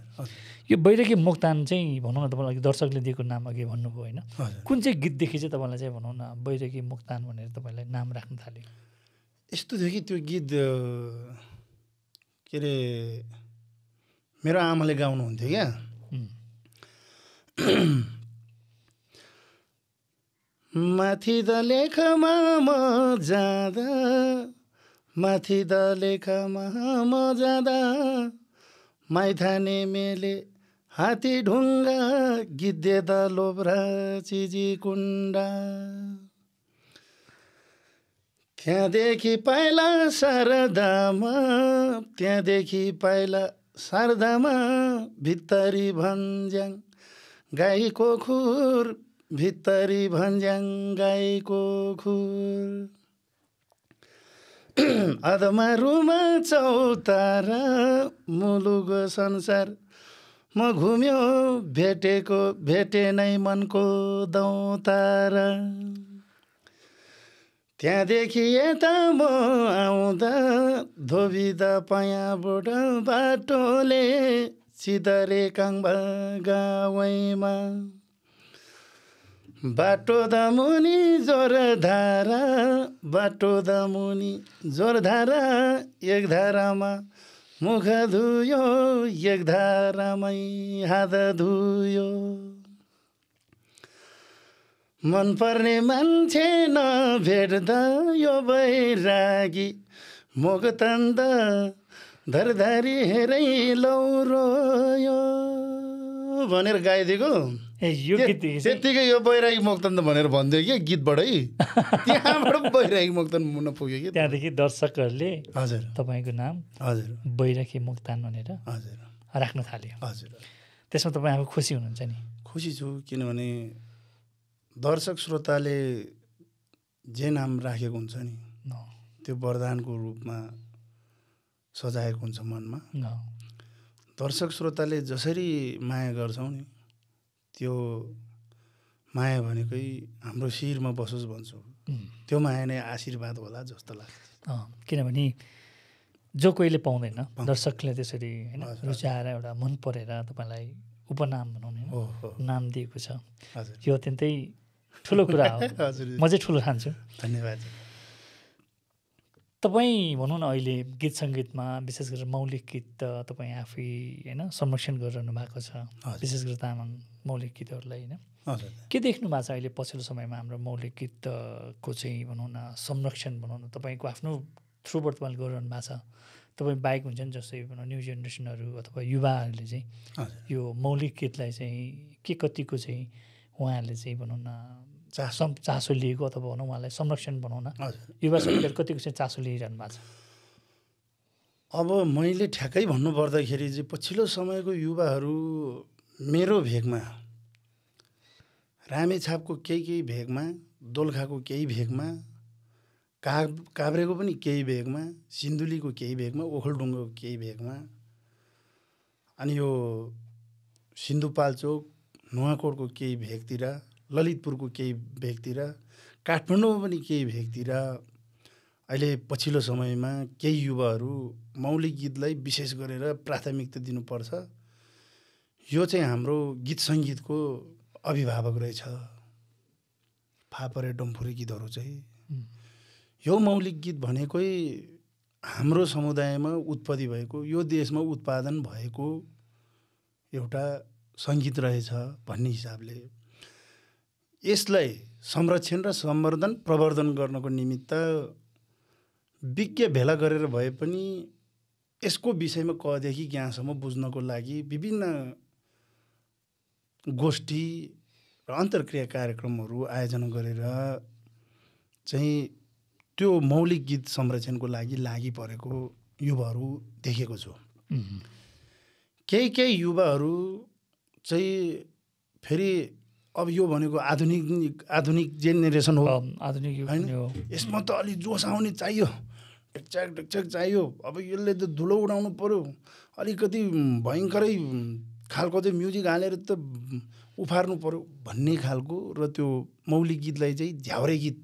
[SPEAKER 4] यो बैरागी मोक्तान चाहिँ भनौँ न, तपाईँलाई दर्शकले दिएको नाम अघि भन्नुभयो होइन, कुन चाहिँ गीतदेखि चाहिँ तपाईँलाई चाहिँ भनौँ न बैरागी मोक्तान भनेर तपाईँलाई नाम राख्न थाल्यो?
[SPEAKER 1] यस्तो थियो कि त्यो गीत के अरे मेरो आमाले गाउनुहुन्थ्यो क्या। माथि द लेखमा म जाँदा, माथि द लेखमा म जाँदा, माइथाने मेले हात्ती ढुङ्गा, गिद्धे द लोब्रा चिजी कुण्डा, त्यहाँदेखि पाइला शारदामा, त्यहाँदेखि पाइला शारदामा, भित्तरी भन्ज्याङ गाईको खुर, भित्तरी भन्ज्याङ गाईको खुर, अधमारुमा चौतारा, मुलुक संसार म घुम्यो, भेटे नै मनको दौतारा, त्यहाँदेखि यता म आउँदा, धोबिदा पयाबाट बाटोले, सिधरे काङबा गाउँमा, बाटो द मुनि जोरधारा, बाटो द मुनि जोरधारा, एक धारामा मुख धुयो, एक धारामै हात धुयो, मनपर्ने मान्छे नभेट्दा यो बैरागी मोक्तान धरधारी हेरै लौरोयो भनेर गाइदिएको।
[SPEAKER 4] यो गीत
[SPEAKER 1] त्यत्तिकै यो बैरागी मोक्तान भनेर भन्थ्यो कि गीतबाटै, त्यहाँबाट बैरागी मोक्तान मुन्न पुग्यो कि।
[SPEAKER 4] त्यहाँदेखि दर्शकहरूले
[SPEAKER 1] हजुर
[SPEAKER 4] तपाईँको नाम
[SPEAKER 1] हजुर
[SPEAKER 4] बैरागी मोक्तान भनेर
[SPEAKER 1] हजुर
[SPEAKER 4] राख्न थाल्यो।
[SPEAKER 1] हजुर,
[SPEAKER 4] त्यसमा तपाईँ आफू खुसी हुनुहुन्छ नि?
[SPEAKER 1] खुसी छु, किनभने दर्शक श्रोताले जे नाम राखेको हुन्छ नि त्यो वरदानको रूपमा सजाएको हुन्छ मनमा। दर्शक श्रोताले जसरी माया गर्छौँ नि, त्यो माया भनेकै हाम्रो शिरमा बसोस् भन्छु, त्यो माया नै आशीर्वाद होला जस्तो लाग्छ।
[SPEAKER 4] किनभने जो कोहीले पाउँदैन, दर्शकले त्यसरी होइन रुचाएर एउटा मन परेर तपाईँलाई उपनाम भनौँ न नाम दिएको छ, यो अत्यन्तै ठुलो कुरा हो। म चाहिँ ठुलो ठान्छु।
[SPEAKER 1] धन्यवाद।
[SPEAKER 4] तपाईँ भनौँ न अहिले गीत सङ्गीतमा विशेष गरेर मौलिक गीत तपाईँ आफै होइन संरक्षण गरिरहनु भएको छ, विशेष गरेर तामाङ मौलिक गीतहरूलाई होइन के देख्नु भएको छ अहिले पछिल्लो समयमा हाम्रो मौलिक गीतको चाहिँ भनौँ न संरक्षण भनौँ न तपाईँको आफ्नो थ्रुबाट तपाईँले गरिरहनु भएको छ? तपाईँ बाहेक हुन्छ नि जस्तै भनौँ न्यू जेनेरेसनहरू अथवा युवाहरूले चाहिँ यो मौलिक गीतलाई चाहिँ के कतिको चाहिँ उहाँहरूले चाहिँ भनौँ न चासो लिएको अथवा भनौँ उहाँलाई संरक्षण भनौँ न युवा समुदायले कतिको चाहिँ चासो लिइरहनु भएको छ?
[SPEAKER 1] अब मैले ठ्याक्कै भन्नुपर्दाखेरि चाहिँ पछिल्लो समयको युवाहरू मेरो भेगमा, रामेछापको केही भेगमा, दोलखाको केही भेगमा, काभ्रेको पनि केही भेगमा, सिन्धुलीको केही भेगमा, ओखलढुङ्गाको केही भेगमा, अनि यो सिन्धुपाल्चोक नुवाकोटको केही भेगतिर ललितपुरको केही व्यक्ति र काठमाडौँमा पनि केही व्यक्ति र अहिले पछिल्लो समयमा केही युवाहरू मौलिक गीतलाई विशेष गरेर प्राथमिकता दिनुपर्छ, यो चाहिँ हाम्रो गीत सङ्गीतको अभिभावक रहेछ, फापरे डम्फुरे गीतहरू चाहिँ यो मौलिक गीत भनेकै हाम्रो समुदायमा उत्पत्ति भएको, यो देशमा उत्पादन भएको एउटा सङ्गीत रहेछ भन्ने हिसाबले यसलाई संरक्षण र सम्वर्धन प्रवर्धन गर्नको निमित्त विज्ञ भेला गरेर भए पनि यसको विषयमा कदेखि ज्ञानसम्म बुझ्नको लागि विभिन्न गोष्ठी र अन्तर्क्रिया कार्यक्रमहरू आयोजना गरेर चाहिँ त्यो मौलिक गीत संरक्षणको लागि परेको युवाहरू देखेको छु। केही युवाहरू चाहिँ फेरि अब यो भनेको आधुनिक जेनेरेसन हो,
[SPEAKER 4] आधुनिक युग
[SPEAKER 1] हैन, यसमा त अलि जोस आउने चाहियो, ढकचक चाहियो, अब यसले त धुलो उडाउनु पर्यो, अलिकति भयङ्करै खालको चाहिँ म्युजिक हालेर त उफार्नु पर्यो भन्ने खालको र त्यो मौलिक गीतलाई चाहिँ झ्याउरे गीत,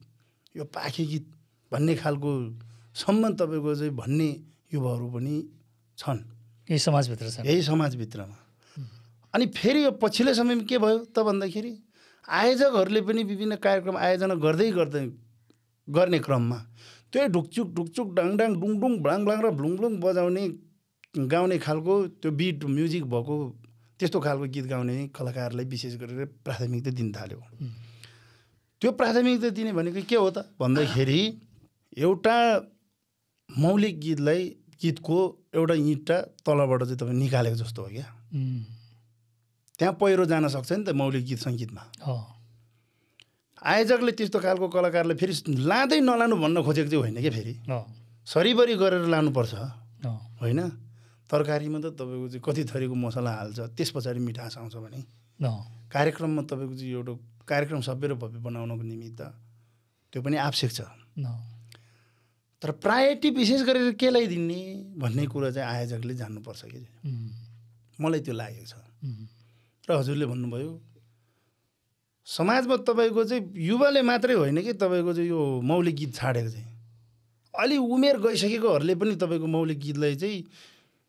[SPEAKER 1] यो पाखे गीत भन्ने खालको सम्म तपाईँको चाहिँ भन्ने युवाहरू पनि छन्
[SPEAKER 4] यही समाजभित्र छन्,
[SPEAKER 1] यही समाजभित्रमा। अनि फेरि यो पछिल्लो समयमा के भयो त भन्दाखेरि आयोजकहरूले पनि विभिन्न कार्यक्रम आयोजना गर्ने क्रममा त्यो ढुकचुक डाङडाङ डुङडुङ ब्लाङ र ब्लुङब्लुङ बजाउने गाउने खालको त्यो बिट म्युजिक भएको त्यस्तो खालको गीत गाउने कलाकारलाई विशेष गरेर प्राथमिकता दिन थाल्यो। त्यो प्राथमिकता दिने भनेको के हो त भन्दाखेरि एउटा मौलिक गीतको एउटा इँटा तलबाट चाहिँ तपाईँ निकालेको जस्तो हो क्या, त्यहाँ पहिरो जान सक्छ नि त मौलिक गीत सङ्गीतमा। आयोजकले त्यस्तो खालको कलाकारलाई फेरि लाँदै नलानु भन्न खोजेको चाहिँ होइन क्या, फेरि सरिबरी गरेर लानुपर्छ होइन। तरकारीमा त तपाईँको चाहिँ कति थरीको मसला हाल्छ, त्यस पछाडि मिठास आउँछ भने कार्यक्रममा तपाईँको चाहिँ एउटा कार्यक्रम सभ्य र भव्य बनाउनको निमित्त त्यो पनि आवश्यक छ। तर प्रायोरिटी विशेष गरेर केलाई दिने भन्ने कुरा चाहिँ आयोजकले जान्नुपर्छ कि, मलाई त्यो लागेको छ। र हजुरले भन्नुभयो समाजमा तपाईँको चाहिँ युवाले मात्रै होइन कि तपाईँको चाहिँ यो मौलिक गीत छाडेको चाहिँ अलि उमेर गइसकेकोहरूले पनि तपाईँको मौलिक गीतलाई चाहिँ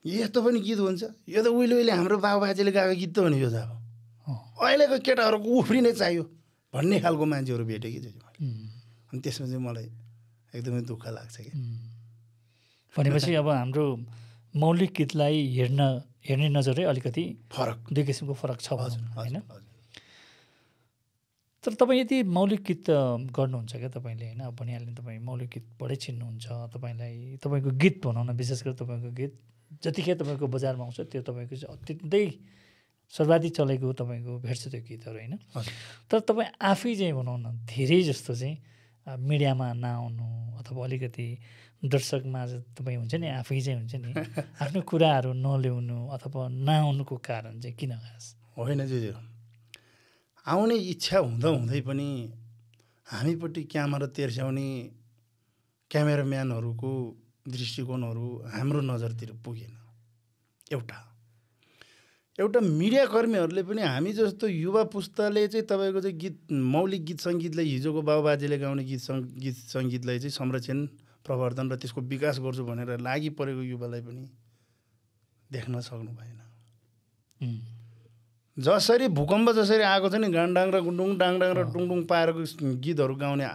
[SPEAKER 1] यस्तो पनि गीत हुन्छ, यो त उहिले हाम्रो बाबुबाजेले गाएको गीत त भने यो त अब अहिलेको केटाहरूको उफ्रिनै चाहियो भन्ने खालको मान्छेहरू भेटेँ कि चाहिँ मैले। अनि त्यसमा चाहिँ मलाई एकदमै दुःख लाग्छ कि
[SPEAKER 4] भनेपछि अब हाम्रो मौलिक गीतलाई हेर्ने नजरै अलिकति दुई किसिमको फरक छ होइन। तर तपाईँ यदि मौलिक गीत गर्नुहुन्छ क्या तपाईँले होइन, अब भनिहाल्ने तपाईँ मौलिक गीतबाटै चिन्नुहुन्छ, तपाईँको गीत भनौँ न, विशेष गरी तपाईँको गीत जतिखेर तपाईँको बजारमा आउँछ त्यो तपाईँको चाहिँ अत्यन्तै सर्वाधिक चलेको तपाईँको भेट्छ त्यो गीतहरू होइन। तर तपाईँ आफै चाहिँ भनौँ न धेरै जस्तो चाहिँ मिडियामा नआउनु अथवा अलिकति दर्शकमा तपाईँ हुन्छ नि आफै चाहिँ हुन्छ नि आफ्नो कुराहरू नल्याउनु अथवा नआउनुको कारण चाहिँ किन खास?
[SPEAKER 1] होइन ज्यू, आउने इच्छा हुँदै पनि हामीपट्टि क्यामेरा तेर्स्याउने क्यामेराम्यानहरूको दृष्टिकोणहरू हाम्रो नजरतिर पुगेन। एउटा मिडियाकर्मीहरूले पनि हामी जस्तो युवा पुस्ताले चाहिँ तपाईँको चाहिँ गीत मौलिक गीत सङ्गीतलाई हिजोको बाबुबाजेले गाउने गीत सङ्गीतलाई चाहिँ संरक्षण प्रवर्धन र त्यसको विकास गर्छु भनेर लागि परेको युवालाई पनि देख्न सक्नु भएन। जसरी भूकम्प जसरी आएको छ नि गान्डाङ र गुन्डुङ डाङडाङ र डुङडुङ पारेको गीतहरू गाउने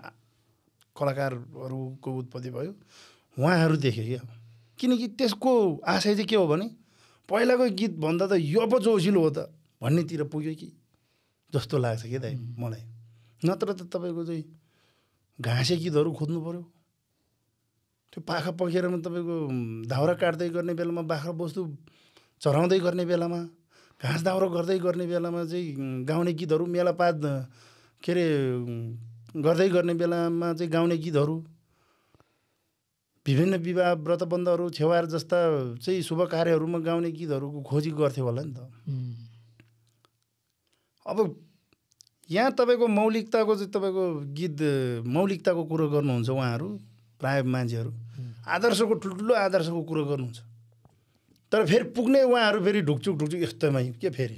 [SPEAKER 1] कलाकारहरूको उत्पत्ति भयो, उहाँहरू देखे क्या। किनकि त्यसको आशय चाहिँ के हो भने पहिलाको गीत भन्दा त यो पो जोसिलो हो त भन्नेतिर पुग्यो कि जस्तो लाग्छ कि दाइ मलाई। नत्र त तपाईँको चाहिँ घाँसे गीतहरू खोज्नु पऱ्यो, त्यो पाखा पखेरमा तपाईँको दाउरा काट्दै गर्ने बेलामा, बाख्रा बस्तु चराउँदै गर्ने बेलामा, घाँस दाउरा गर्दै गर्ने बेलामा चाहिँ गाउने गीतहरू, मेलापात के अरे गर्दै गर्ने बेलामा चाहिँ गाउने गीतहरू, विभिन्न विवाह व्रतबन्धहरू छेवार जस्ता चाहिँ शुभ कार्यहरूमा गाउने गीतहरूको खोजी गर्थ्यो होला नि त। अब यहाँ तपाईँको मौलिकताको चाहिँ तपाईँको गीत मौलिकताको कुरो गर्नुहुन्छ उहाँहरू प्राय मान्छेहरू, आदर्शको ठुल्ठुलो आदर्शको कुरो गर्नुहुन्छ। तर फेरि पुग्ने उहाँहरू फेरि ढुकचुक यस्तोमै के फेरि।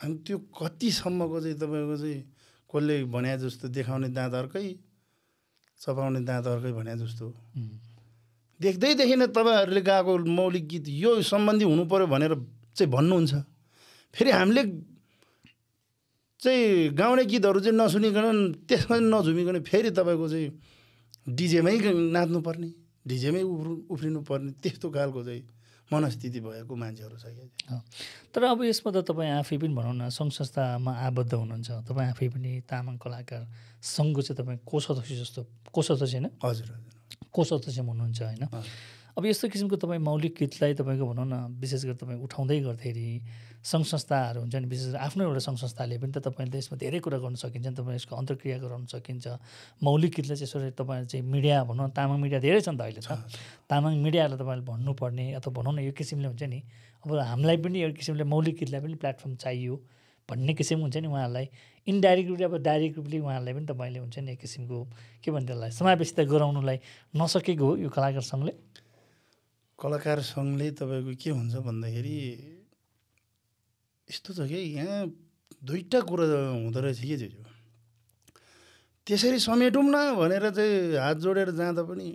[SPEAKER 1] अनि त्यो कतिसम्मको चाहिँ तपाईँको चाहिँ कसले भने जस्तो देखाउने दाँत अर्कै चपाउने दाँत अर्कै भने जस्तो देख्दै देखिन तपाईँहरूले गाएको मौलिक गीत यो सम्बन्धी हुनु पर्यो भनेर चाहिँ भन्नुहुन्छ। फेरि हामीले चाहिँ गाउने गीतहरू चाहिँ नसुनिकन त्यसमा नझुमिकन फेरि तपाईँको चाहिँ डिजेमै नाच्नुपर्ने डिजेमै उफ्रिनुपर्ने त्यस्तो खालको चाहिँ मनस्थिति भएको मान्छेहरू छ क्या।
[SPEAKER 4] तर अब यसमा त तपाईँ आफै पनि भनौँ न सङ्घ संस्थामा आबद्ध हुनुहुन्छ, तपाईँ आफै पनि तामाङ कलाकार सङ्घको चाहिँ तपाईँ कोषाध्यक्ष जस्तो कोषाध्यक्ष होइन?
[SPEAKER 1] हजुर
[SPEAKER 4] कोषाध्यक्ष हुनुहुन्छ होइन? अब यस्तो किसिमको तपाईँ मौलिक गीतलाई तपाईँको भनौँ न विशेष गरी तपाईँ उठाउँदै गर्दाखेरि सङ्घ संस्थाहरू हुन्छ नि, विशेष गरी आफ्नो एउटा सङ्घ संस्थाले पनि त तपाईँले यसमा धेरै कुरा गर्न सकिन्छ, तपाईँ यसको अन्तर्क्रिया गराउन सकिन्छ। मौलिक गीतलाई चाहिँ यसरी तपाईँ चाहिँ मिडिया भनौँ तामाङ मिडिया धेरै छ नि त अहिले त, तामाङ मिडियालाई तपाईँले भन्नुपर्ने अथवा भनौँ न यो किसिमले हुन्छ नि, अब हामीलाई पनि एउटा किसिमले मौलिक गीतलाई पनि प्लेटफर्म चाहियो भन्ने किसिम हुन्छ नि, उहाँहरूलाई इन्डाइरेक्ट रूपले अब डाइरेक्ट रूपले उहाँहरूलाई पनि तपाईँले हुन्छ नि एक किसिमको के भन्छ त्यसलाई समावेशित गराउनुलाई नसकेको हो यो कलाकार सङ्घले।
[SPEAKER 1] कलाकार सङ्घले तपाईँको के हुन्छ भन्दाखेरि यस्तो छ कि यहाँ दुईवटा कुरा हुँदो रहेछ के चाहिँ त्यसरी समेटौँ न भनेर चाहिँ हात जोडेर जाँदा पनि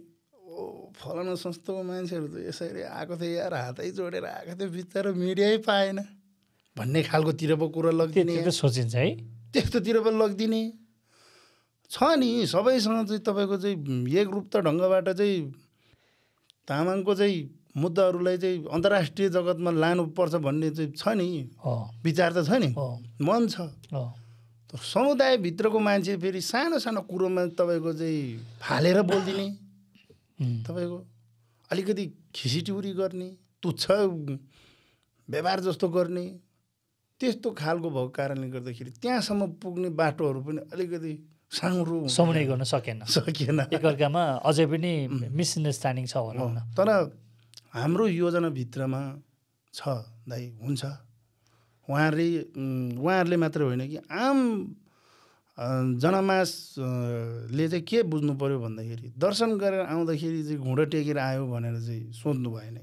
[SPEAKER 1] ओ फलाना संस्थाको मान्छेहरू त यसरी आएको थियो यार हातै जोडेर आएको थियो बिचरा मिडियै पाएन भन्ने खालकोतिर पो कुरा लगिदिने
[SPEAKER 4] सोचिन्छ है,
[SPEAKER 1] त्यस्तोतिर पो लगिदिने छ नि। सबैसँग चाहिँ तपाईँको चाहिँ एकरूपता ढङ्गबाट चाहिँ तामाङको चाहिँ मुद्दाहरूलाई चाहिँ अन्तर्राष्ट्रिय जगतमा लानुपर्छ भन्ने चाहिँ छ नि, विचार त छ नि, मन छ। तर समुदायभित्रको मान्छे फेरि सानो सानो कुरोमा तपाईँको चाहिँ फालेर बोलिदिने, तपाईँको अलिकति खिसिटिउरी गर्ने, तुच्छ व्यवहार जस्तो गर्ने, त्यस्तो खालको भएको कारणले गर्दाखेरि त्यहाँसम्म पुग्ने बाटोहरू पनि अलिकति साँगुरो
[SPEAKER 4] समन्वय गर्न सकेन एकअर्कामा अझै पनि मिसअन्डरस्ट्यान्डिङ छ भनौँ न।
[SPEAKER 1] तर हाम्रो योजनाभित्रमा छ दाइ हुन्छ। उहाँहरूले मात्रै होइन कि आम जनमासले चाहिँ के बुझ्नु पऱ्यो भन्दाखेरि दर्शन गरेर आउँदाखेरि चाहिँ घुँडो टेकेर आयो भनेर चाहिँ सोध्नु भएन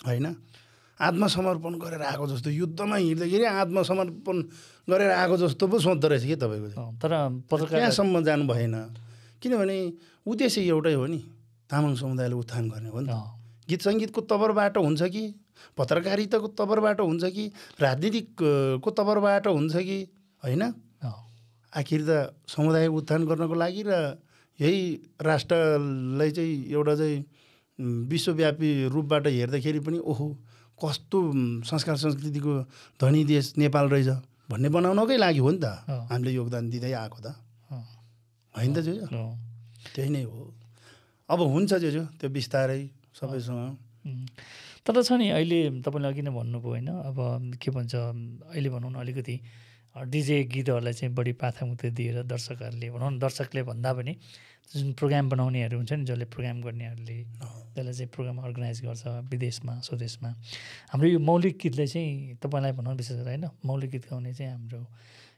[SPEAKER 1] होइन, आत्मसमर्पण गरेर आएको जस्तो युद्धमा हिँड्दाखेरि आत्मसमर्पण गरेर आएको जस्तो पो सोध्दो रहेछ कि तपाईँको।
[SPEAKER 4] तर
[SPEAKER 1] त्यहाँसम्म जानु भएन किनभने उद्देश्य एउटै हो नि, तामाङ समुदायले उत्थान गर्ने हो नि त। गीत सङ्गीतको तवरबाट हुन्छ कि पत्रकारिताको तवरबाट हुन्छ कि राजनीतिको तवरबाट हुन्छ कि होइन, आखिर त समुदाय उत्थान गर्नको लागि र यही राष्ट्रलाई चाहिँ एउटा चाहिँ विश्वव्यापी रूपबाट हेर्दाखेरि पनि ओहो कस्तो संस्कार संस्कृतिको धनी देश नेपाल रहेछ भन्ने बनाउनकै लागि हो नि त हामीले योगदान दिँदै आएको त होइन त जो त्यही नै हो। अब हुन्छ जो त्यो बिस्तारै सबैसँग।
[SPEAKER 4] तर छ नि अहिले तपाईँले अघि नै भन्नुभयो होइन, अब के भन्छ अहिले भनौँ न अलिकति डिजे गीतहरूलाई चाहिँ बढी प्राथमिकता दिएर दर्शकहरूले भनौँ न दर्शकले भन्दा पनि जुन प्रोग्राम बनाउनेहरू हुन्छ नि जसले प्रोग्राम गर्नेहरूले जसले चाहिँ प्रोग्राम अर्गनाइज गर्छ विदेशमा स्वदेशमा, हाम्रो यो मौलिक गीतलाई चाहिँ तपाईँलाई भनौँ विशेष गरेर होइन मौलिक गीत गाउने चाहिँ हाम्रो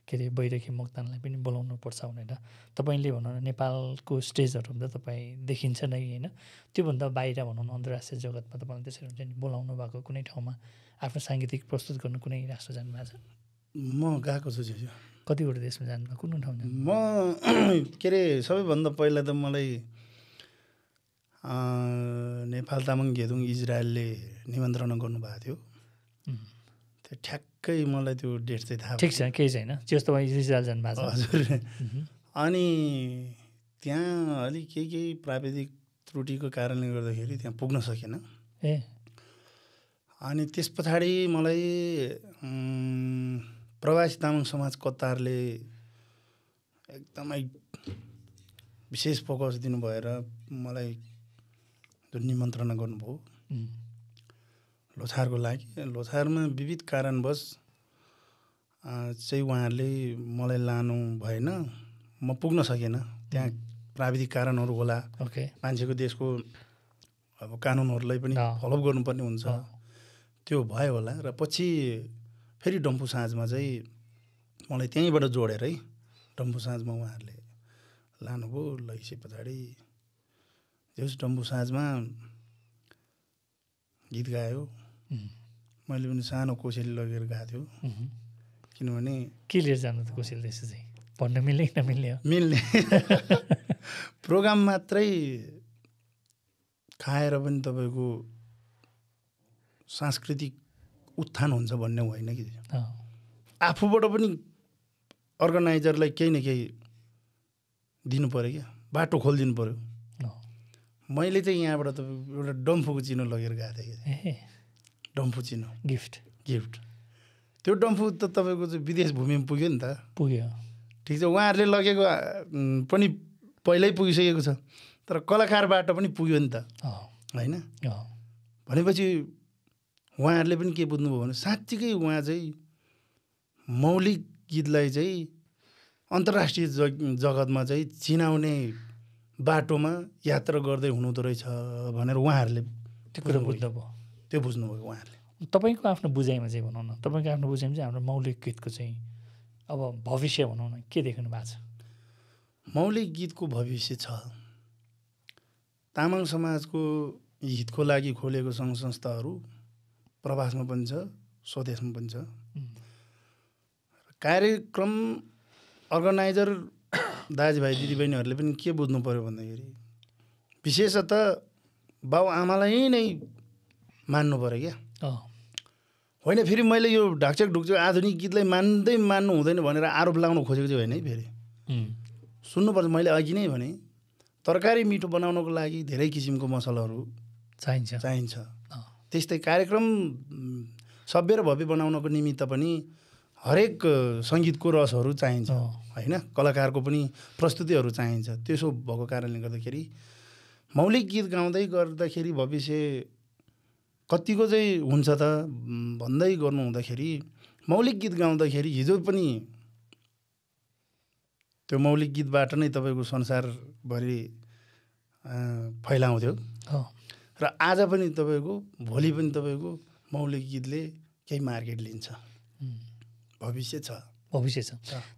[SPEAKER 4] के अरे बैरखी मोक्तानलाई पनि बोलाउनु पर्छ भनेर तपाईँले भनौँ न नेपालको स्टेजहरूमा त तपाईँ देखिन्छ नै होइन, त्योभन्दा बाहिर भनौँ न अन्तर्राष्ट्रिय जगतमा तपाईँले त्यसरी हुन्छ नि बोलाउनु भएको कुनै ठाउँमा आफ्नो साङ्गीतिक प्रस्तुत गर्नु कुनै राष्ट्र जानुभएको छ?
[SPEAKER 1] म गएको छु
[SPEAKER 4] कतिवटा देशमा जानुभयो, कुन ठाउँ जानु?
[SPEAKER 1] म के अरे सबैभन्दा पहिला त मलाई नेपाल तामाङ घेदुङ इजरायलले निमन्त्रणा गर्नुभएको थियो। त्यो ठ्याक्कै मलाई त्यो डेट चाहिँ थाहा
[SPEAKER 4] ठिक छ केही छैन, जस्तो तपाईँ इजरायल जानुभएको छ।
[SPEAKER 1] हजुर अनि त्यहाँ अलिक केही प्राविधिक त्रुटिको कारणले गर्दाखेरि त्यहाँ पुग्न सकेन। अनि त्यस पछाडि मलाई प्रवासी तामाङ समाज कतारले एकदमै विशेष फोकस दिनुभएर मलाई जुन निमन्त्रणा गर्नुभयो लोछारको लागि, लोछारमा विविध कारणवश चाहिँ उहाँहरूले मलाई लानु भएन, म पुग्न सकेन। त्यहाँ प्राविधिक कारणहरू होला, मान्छेको देशको अब कानुनहरूलाई पनि फलो गर्नुपर्ने हुन्छ, त्यो भयो होला। र पछि फेरि डम्फु साँझमा चाहिँ मलाई त्यहीँबाट जोडेर है डम्फु साँझमा उहाँहरूले लानुभयो। लैसे पछाडि जस डम्फु साँझमा गीत गायो, मैले पनि सानो कोसेली लगेर गएको थियो। किनभने
[SPEAKER 4] के लिएर जानु त कोसेली देश चाहिँ भन्न मिल्ने कि नमिल्ने हो
[SPEAKER 1] मिल्ने प्रोग्राम मात्रै खाएर पनि तपाईँको सांस्कृतिक उत्थान हुन्छ भन्ने होइन कि आफूबाट पनि अर्गनाइजरलाई केही न केही दिनु पऱ्यो क्या बाटो खोलिदिनु पऱ्यो मैले चाहिँ यहाँबाट तपाईँको एउटा डम्फुको चिनो लगेर गएको थिएँ कि डम्फु चिनो
[SPEAKER 4] गिफ्ट
[SPEAKER 1] त्यो डम्फु त तपाईँको चाहिँ विदेश भूमिमा पुग्यो नि त
[SPEAKER 4] पुग्यो
[SPEAKER 1] ठिक छ उहाँहरूले लगेको पनि पहिल्यै पुगिसकेको छ तर कलाकारबाट पनि पुग्यो नि त होइन भनेपछि उहाँहरूले पनि के बुझ्नुभयो भने साँच्चीकै उहाँ चाहिँ मौलिक गीतलाई चाहिँ अन्तर्राष्ट्रिय जगतमा चाहिँ चिनाउने बाटोमा यात्रा गर्दै हुनुहुँदो रहेछ भनेर उहाँहरूले
[SPEAKER 4] त्यो कुरा बुझ्नुभयो
[SPEAKER 1] त्यो बुझ्नुभयो उहाँहरूले
[SPEAKER 4] तपाईँको आफ्नो बुझाइमा चाहिँ भनौँ न तपाईँको आफ्नो बुझाइमा चाहिँ हाम्रो मौलिक गीतको चाहिँ अब भविष्य भनौँ न के देख्नु भएको छ
[SPEAKER 1] मौलिक गीतको भविष्य छ तामाङ समाजको हितको लागि खोलेको सङ्घ संस्थाहरू प्रवासमा पनि छ स्वदेशमा पनि छ कार्यक्रम अर्गनाइजर दाजुभाइ दिदीबहिनीहरूले पनि के बुझ्नु पऱ्यो भन्दाखेरि विशेषतः बाउ आमालाई नै मान्नु पऱ्यो क्या होइन फेरि मैले यो ढाकछेक ढुकछेक आधुनिक गीतलाई मान्नु हुँदैन भनेर आरोप लगाउन खोजेको चाहिँ होइन है फेरि सुन्नुपर्छ मैले अघि नै भने तरकारी मिठो बनाउनको लागि धेरै किसिमको मसलाहरू चाहिन्छ त्यस्तै कार्यक्रम सभ्य र भव्य बनाउनको निमित्त पनि हरेक सङ्गीतको रसहरू चाहिन्छ होइन कलाकारको पनि प्रस्तुतिहरू चाहिन्छ त्यसो भएको कारणले गर्दाखेरि मौलिक गीत गाउँदै गर्दाखेरि भविष्य कतिको चाहिँ हुन्छ त भन्दै गर्नु हुँदाखेरि मौलिक गीत गाउँदाखेरि हिजो पनि त्यो मौलिक गीतबाट नै तपाईँको संसारभरि फैलाउँथ्यो र आज पनि तपाईँको भोलि पनि तपाईँको मौलिक गीतले केही मार्केट लिन्छ भविष्य छ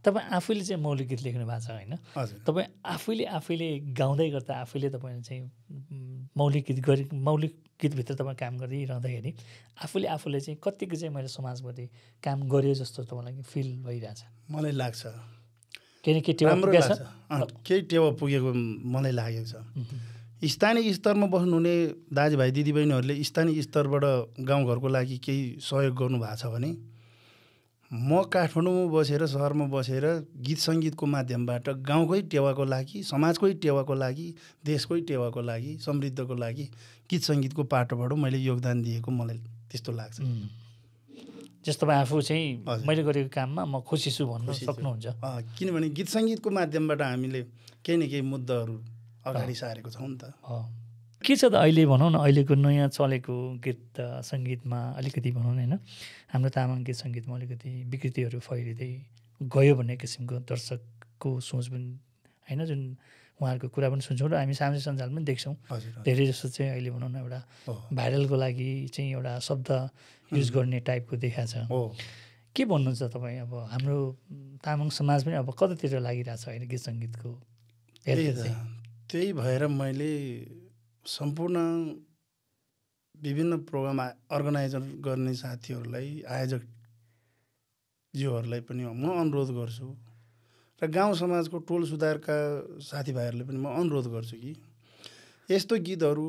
[SPEAKER 4] तपाईँ आफैले चाहिँ मौलिक गीत लेख्नु भएको छ होइन तपाईँ आफैले गाउँदै गर्दा आफैले तपाईँले चाहिँ मौलिक गीतभित्र तपाईँ काम गरिरहँदाखेरि आफूले चाहिँ कतिको चाहिँ मैले समाजप्रति काम गरेँ जस्तो तपाईँलाई फिल भइरहेछ
[SPEAKER 1] मलाई लाग्छ
[SPEAKER 4] केही
[SPEAKER 1] टेवा पुगेको मलाई लागेको छ स्थानीय स्तरमा बस्नुहुने दाजुभाइ दिदीबहिनीहरूले स्थानीय स्तरबाट गाउँघरको लागि केही सहयोग गर्नु भएको छ भने म काठमाडौँमा बसेर सहरमा बसेर गीत सङ्गीतको माध्यमबाट गाउँकै टेवाको लागि समाजकै टेवाको लागि देशकै टेवाको लागि समृद्धको लागि गीत सङ्गीतको पाटोबाट मैले योगदान दिएको मलाई त्यस्तो लाग्छ
[SPEAKER 4] जस्तो आफू चाहिँ मैले गरेको काममा म खुसी छु भन्न सक्नुहुन्छ
[SPEAKER 1] किनभने गीत सङ्गीतको माध्यमबाट हामीले केही न केही मुद्दाहरू अगाडि सारेको छौँ नि त
[SPEAKER 4] के छ त अहिले भनौँ न अहिलेको नयाँ चलेको गीत सङ्गीतमा अलिकति भनौँ न होइन हाम्रो तामाङ गीत सङ्गीतमा अलिकति विकृतिहरू फैलिँदै गयो भन्ने किसिमको दर्शकको सोच पनि होइन जुन उहाँहरूको कुरा पनि सुन्छौँ र हामी सामाजिक सञ्जालमा पनि देख्छौँ धेरै जस्तो चाहिँ अहिले भनौँ न एउटा भाइरलको लागि चाहिँ एउटा शब्द युज गर्ने टाइपको देखाएको छ के भन्नुहुन्छ तपाईँ अब हाम्रो तामाङ समाज पनि अब कतातिर लागिरहेछ अहिले गीत सङ्गीतको
[SPEAKER 1] त्यही भएर मैले सम्पूर्ण विभिन्न प्रोग्राम अर्गनाइजर गर्ने साथीहरूलाई आयोजकज्यूहरूलाई पनि म अनुरोध गर्छु र गाउँ समाजको टोल सुधारका साथीभाइहरूले पनि म अनुरोध गर्छु कि यस्तो गीतहरू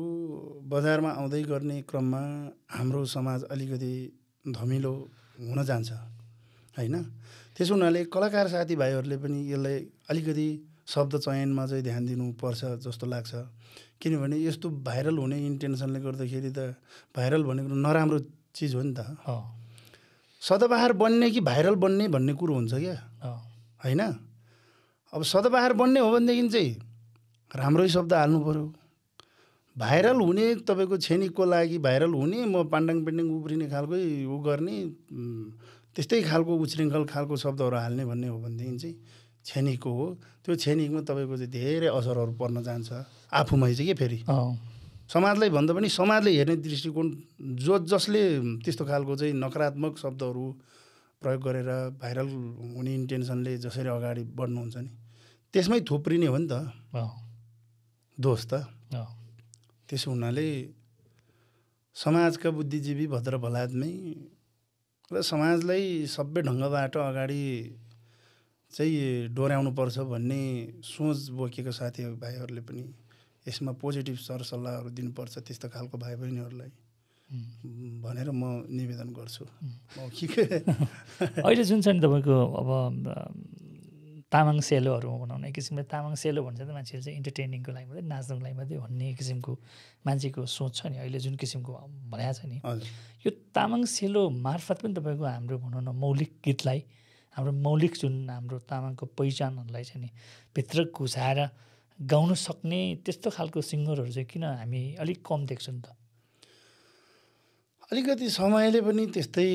[SPEAKER 1] बजारमा आउँदै गर्ने क्रममा हाम्रो समाज अलिकति धमिलो हुन जान्छ होइन त्यसो हुनाले कलाकार साथीभाइहरूले पनि यसलाई अलिकति शब्द चयनमा चाहिँ ध्यान दिनुपर्छ जस्तो लाग्छ किनभने यस्तो भाइरल हुने इन्टेन्सनले गर्दाखेरि त भाइरल भनेको नराम्रो चिज हो नि त सदाबहार बन्ने कि भाइरल बन्ने भन्ने कुरो हुन्छ क्या होइन अब सदाबहार बन्ने हो भनेदेखि चाहिँ राम्रै शब्द हाल्नु पऱ्यो भाइरल हुने तपाईँको छेनिकको लागि भाइरल हुने म पाण्डाङ पेन्डाङ उब्रिने खालकै उ गर्ने त्यस्तै खालको उच्छृङ्खल खालको शब्दहरू हाल्ने भन्ने हो भनेदेखि चाहिँ छेनिकको हो त्यो छेनिकमा तपाईँको चाहिँ धेरै असरहरू पर्न जान्छ आफूमै चाहिँ के फेरि समाजलाई भन्दा पनि समाजले हेर्ने दृष्टिकोण जसले त्यस्तो खालको चाहिँ नकारात्मक शब्दहरू प्रयोग गरेर भाइरल हुने इन्टेन्सनले जसरी अगाडि बढ्नुहुन्छ नि त्यसमै थुप्रिने हो नि त दोष त त्यसो हुनाले समाजका बुद्धिजीवी भद्र भलाद्मै र समाजलाई सबै ढङ्गबाट अगाडि चाहिँ डोर्याउनुपर्छ भन्ने सोच बोकेको साथीभाइहरूले पनि यसमा पोजिटिभ सरसल्लाहहरू दिनुपर्छ त्यस्तो खालको भाइ बहिनीहरूलाई भनेर म निवेदन गर्छु।
[SPEAKER 4] अहिले जुन छ नि तपाईँको अब तामाङ सेलोहरू भनौँ न, एक किसिमले तामाङ सेलो भन्छ त मान्छेहरू चाहिँ इन्टरटेनिङको लागि मात्रै, नाच्नुको लागि मात्रै भन्ने किसिमको मान्छेको सोच छ नि अहिले, जुन किसिमको भनेको छ नि, यो तामाङ सेलो मार्फत पनि तपाईँको हाम्रो भनौँ न मौलिक गीतलाई, हाम्रो मौलिक जुन हाम्रो तामाङको पहिचानहरूलाई चाहिँ नि भित्र घुसाएर गाउन सक्ने त्यस्तो खालको सिङ्गरहरू चाहिँ किन हामी अलिक कम देख्छौँ नि त?
[SPEAKER 1] अलिकति समयले पनि त्यस्तै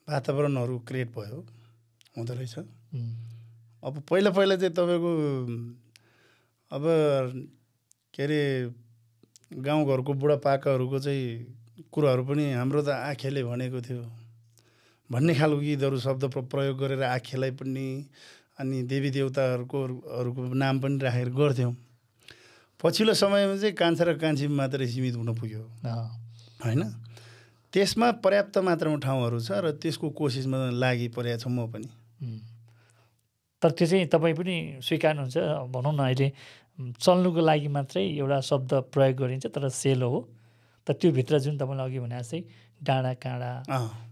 [SPEAKER 1] वातावरणहरू क्रिएट भयो हुँदो रहेछ। अब पहिला चाहिँ तपाईँको अब के अरे गाउँघरको बुढापाकाहरूको चाहिँ कुराहरू पनि हाम्रो त आँखेले भनेको थियो भन्ने खालको गीतहरू शब्द प्रयोग गरेर आँखेलाई पनि अनि देवी देवताहरूको नाम पनि राखेर गर्थ्यौँ। पछिल्लो समयमा चाहिँ कान्छा र कान्छी मात्रै सीमित हुन पुग्यो होइन। त्यसमा पर्याप्त मात्रामा ठाउँहरू छ र त्यसको कोसिसमा लागि परेको छु म पनि।
[SPEAKER 4] तर त्यो चाहिँ तपाईँ पनि स्वीकार्नुहुन्छ भनौँ न, अहिले चल्नुको लागि मात्रै एउटा शब्द प्रयोग गरिन्छ तर सेलो हो, तर त्योभित्र जुन तपाईँले अघि भने जस्तै डाँडा काँडा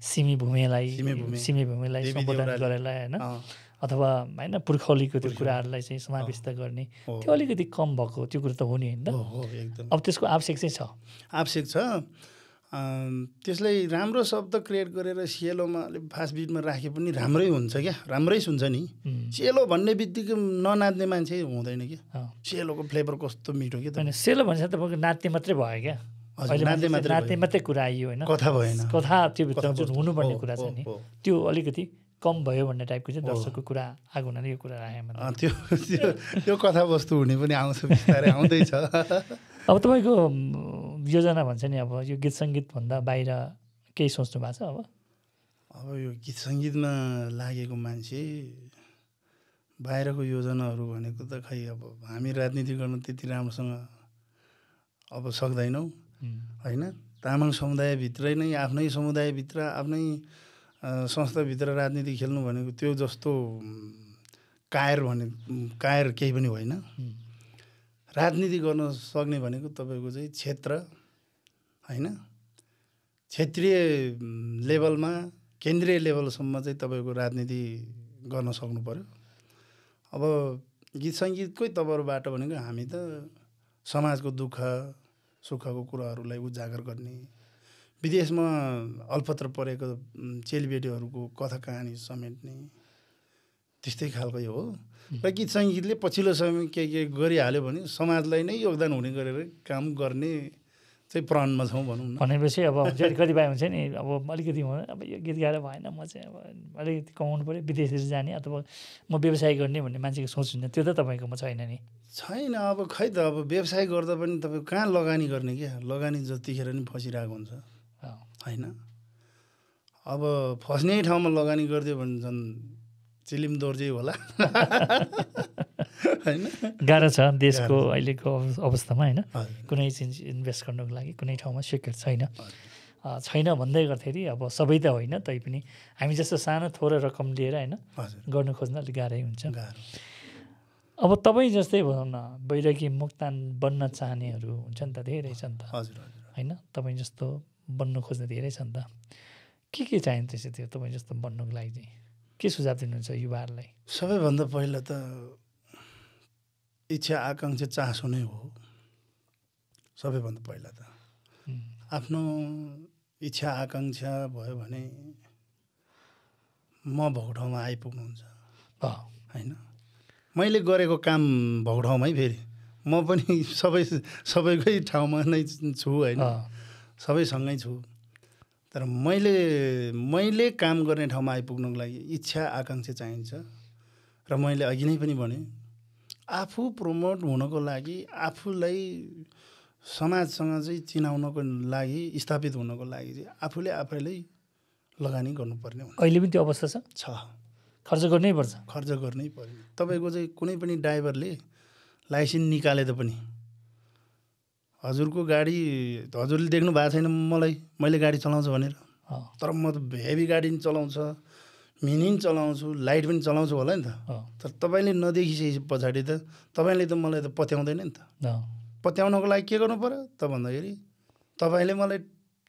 [SPEAKER 4] सिमी भूमिलाई सम्बोधन गरेलाई होइन, अथवा होइन पुर्खौलीको त्यो कुराहरूलाई चाहिँ समाविष्ट गर्ने त्यो अलिकति कम भएको त्यो कुरो त हो नि होइन त। अब त्यसको आवश्यक चाहिँ छ,
[SPEAKER 1] आवश्यक छ। त्यसलाई राम्रो शब्द क्रिएट गरेर सेलोमा अलिक फास्ट बिटमा राखे पनि राम्रै हुन्छ क्या, राम्रै सुन्छ नि। सेलो भन्ने बित्तिकै ननाच्ने मान्छे हुँदैन क्या। सेलोको फ्लेभर कस्तो मिठो क्या।
[SPEAKER 4] सेलो भन्छ तपाईँको नाच्ने मात्रै भयो क्या, नाच्ने मात्रै कुरा आइयो होइन,
[SPEAKER 1] कथा भएन।
[SPEAKER 4] कथा त्योभित्र जुन हुनुपर्ने कुरा छ नि त्यो अलिकति कम भयो भन्ने टाइपको चाहिँ दर्शकको कुरा आएको हुनाले यो कुरा राखेँ।
[SPEAKER 1] त्यो कथावस्तु हुने पनि आउँछ, बिस्तारै आउँदैछ।
[SPEAKER 4] अब तपाईँको योजना भन्छ नि, अब यो गीत सङ्गीतभन्दा बाहिर केही सोच्नु भएको छ?
[SPEAKER 1] अब यो गीत सङ्गीतमा लागेको मान्छे बाहिरको योजनाहरू भनेको त खै अब हामी राजनीति गर्न त्यति राम्रोसँग अब सक्दैनौँ होइन। तामाङ समुदायभित्रै नै आफ्नै समुदायभित्र आफ्नै संस्थाभित्र राजनीति खेल्नु भनेको त्यो जस्तो कायर केही पनि होइन। राजनीति गर्न सक्ने भनेको तपाईँको चाहिँ क्षेत्र होइन, क्षेत्रीय लेभलमा केन्द्रीय लेभलसम्म चाहिँ तपाईँको राजनीति गर्न सक्नु पर्यो। अब गीत सङ्गीतकै तर्फबाट भनेको हामी त समाजको दुःख सुखको कुराहरूलाई उजागर गर्ने, विदेशमा अल्पत्र परेको चेलीबेटीहरूको कथा कहानी समेट्ने त्यस्तै खालकै हो। र गीत सङ्गीतले पछिल्लो समय के गरिहाल्यो भने समाजलाई नै योगदान हुने गरेर काम गर्ने चाहिँ प्रणमा छौँ भनौँ न।
[SPEAKER 4] भनेपछि अब कतिपय हुन्छ नि, अब अलिकति अब यो गीत गाएर भएन, म चाहिँ अब अलिकति कमाउनु पऱ्यो, विदेशतिर जाने अथवा म व्यवसाय गर्ने भन्ने मान्छेको सोच हुन्छ, त्यो त तपाईँकोमा छैन नि?
[SPEAKER 1] छैन। अब खै त अब व्यवसाय गर्दा पनि तपाईँ कहाँ लगानी गर्ने क्या, लगानी जतिखेर नि फसिरहेको हुन्छ होइन। अब फस्ने ठाउँमा लगानी गरिदियो भने झन् चिलिम दोर्जे होला होइन।
[SPEAKER 4] गाह्रो छ देशको अहिलेको अवस्थामा होइन, कुनै चिज इन्भेस्ट गर्नुको लागि कुनै ठाउँमा सेक्युर छैन भन्दै गर्दाखेरि अब सबै त होइन तैपनि हामी जस्तो सानो थोरै रकम लिएर होइन गर्नु खोज्न अलिक गाह्रै हुन्छ। अब तपाईँ जस्तै भनौँ न बैरागी मोक्तान बन्न चाहनेहरू हुन्छ नि त, धेरै छ नि त होइन, तपाईँ जस्तो बन्नु खोज्ने धेरै छ नि त। के चाहिन्छ त्यो तपाईँ जस्तो बन्नुको लागि चाहिँ के सुझाव दिनुहुन्छ युवाहरूलाई?
[SPEAKER 1] सबैभन्दा पहिला त इच्छा आकाङ्क्षा चासो नै हो। सबैभन्दा पहिला त आफ्नो इच्छा आकाङ्क्षा भयो भने म भएको ठाउँमा आइपुग्नुहुन्छ होइन। मैले गरेको काम भएको ठाउँमै फेरि म पनि सबैकै ठाउँमा नै छु होइन, सबैसँगै छु। तर मैले काम गर्ने ठाउँमा आइपुग्नुको लागि इच्छा आकाङ्क्षा चाहिन्छ। र मैले अघि नै पनि भने आफू प्रमोट हुनको लागि, आफूलाई समाजसँग चाहिँ चिनाउनको लागि, स्थापित हुनको लागि चाहिँ आफैलाई लगानी गर्नुपर्ने हुन्छ।
[SPEAKER 4] अहिले पनि त्यो अवस्था छ, खर्च गर्नै पर्छ।
[SPEAKER 1] खर्च गर्नै पर्यो। तपाईँको चाहिँ कुनै पनि ड्राइभरले लाइसेन्स निकाले त पनि हजुरको गाडी हजुरले देख्नु भएको छैन मैले गाडी चलाउँछु भनेर, तर म त हेभी गाडी नि चलाउँछ, मिनिङ चलाउँछु लाइट पनि चलाउँछु होला नि त तर तपाईँले नदेखिसकेपछि पछाडि त तपाईँले त मलाई त पत्याउँदैन नि त पत्याउनको लागि के गर्नु पर्यो त भन्दाखेरि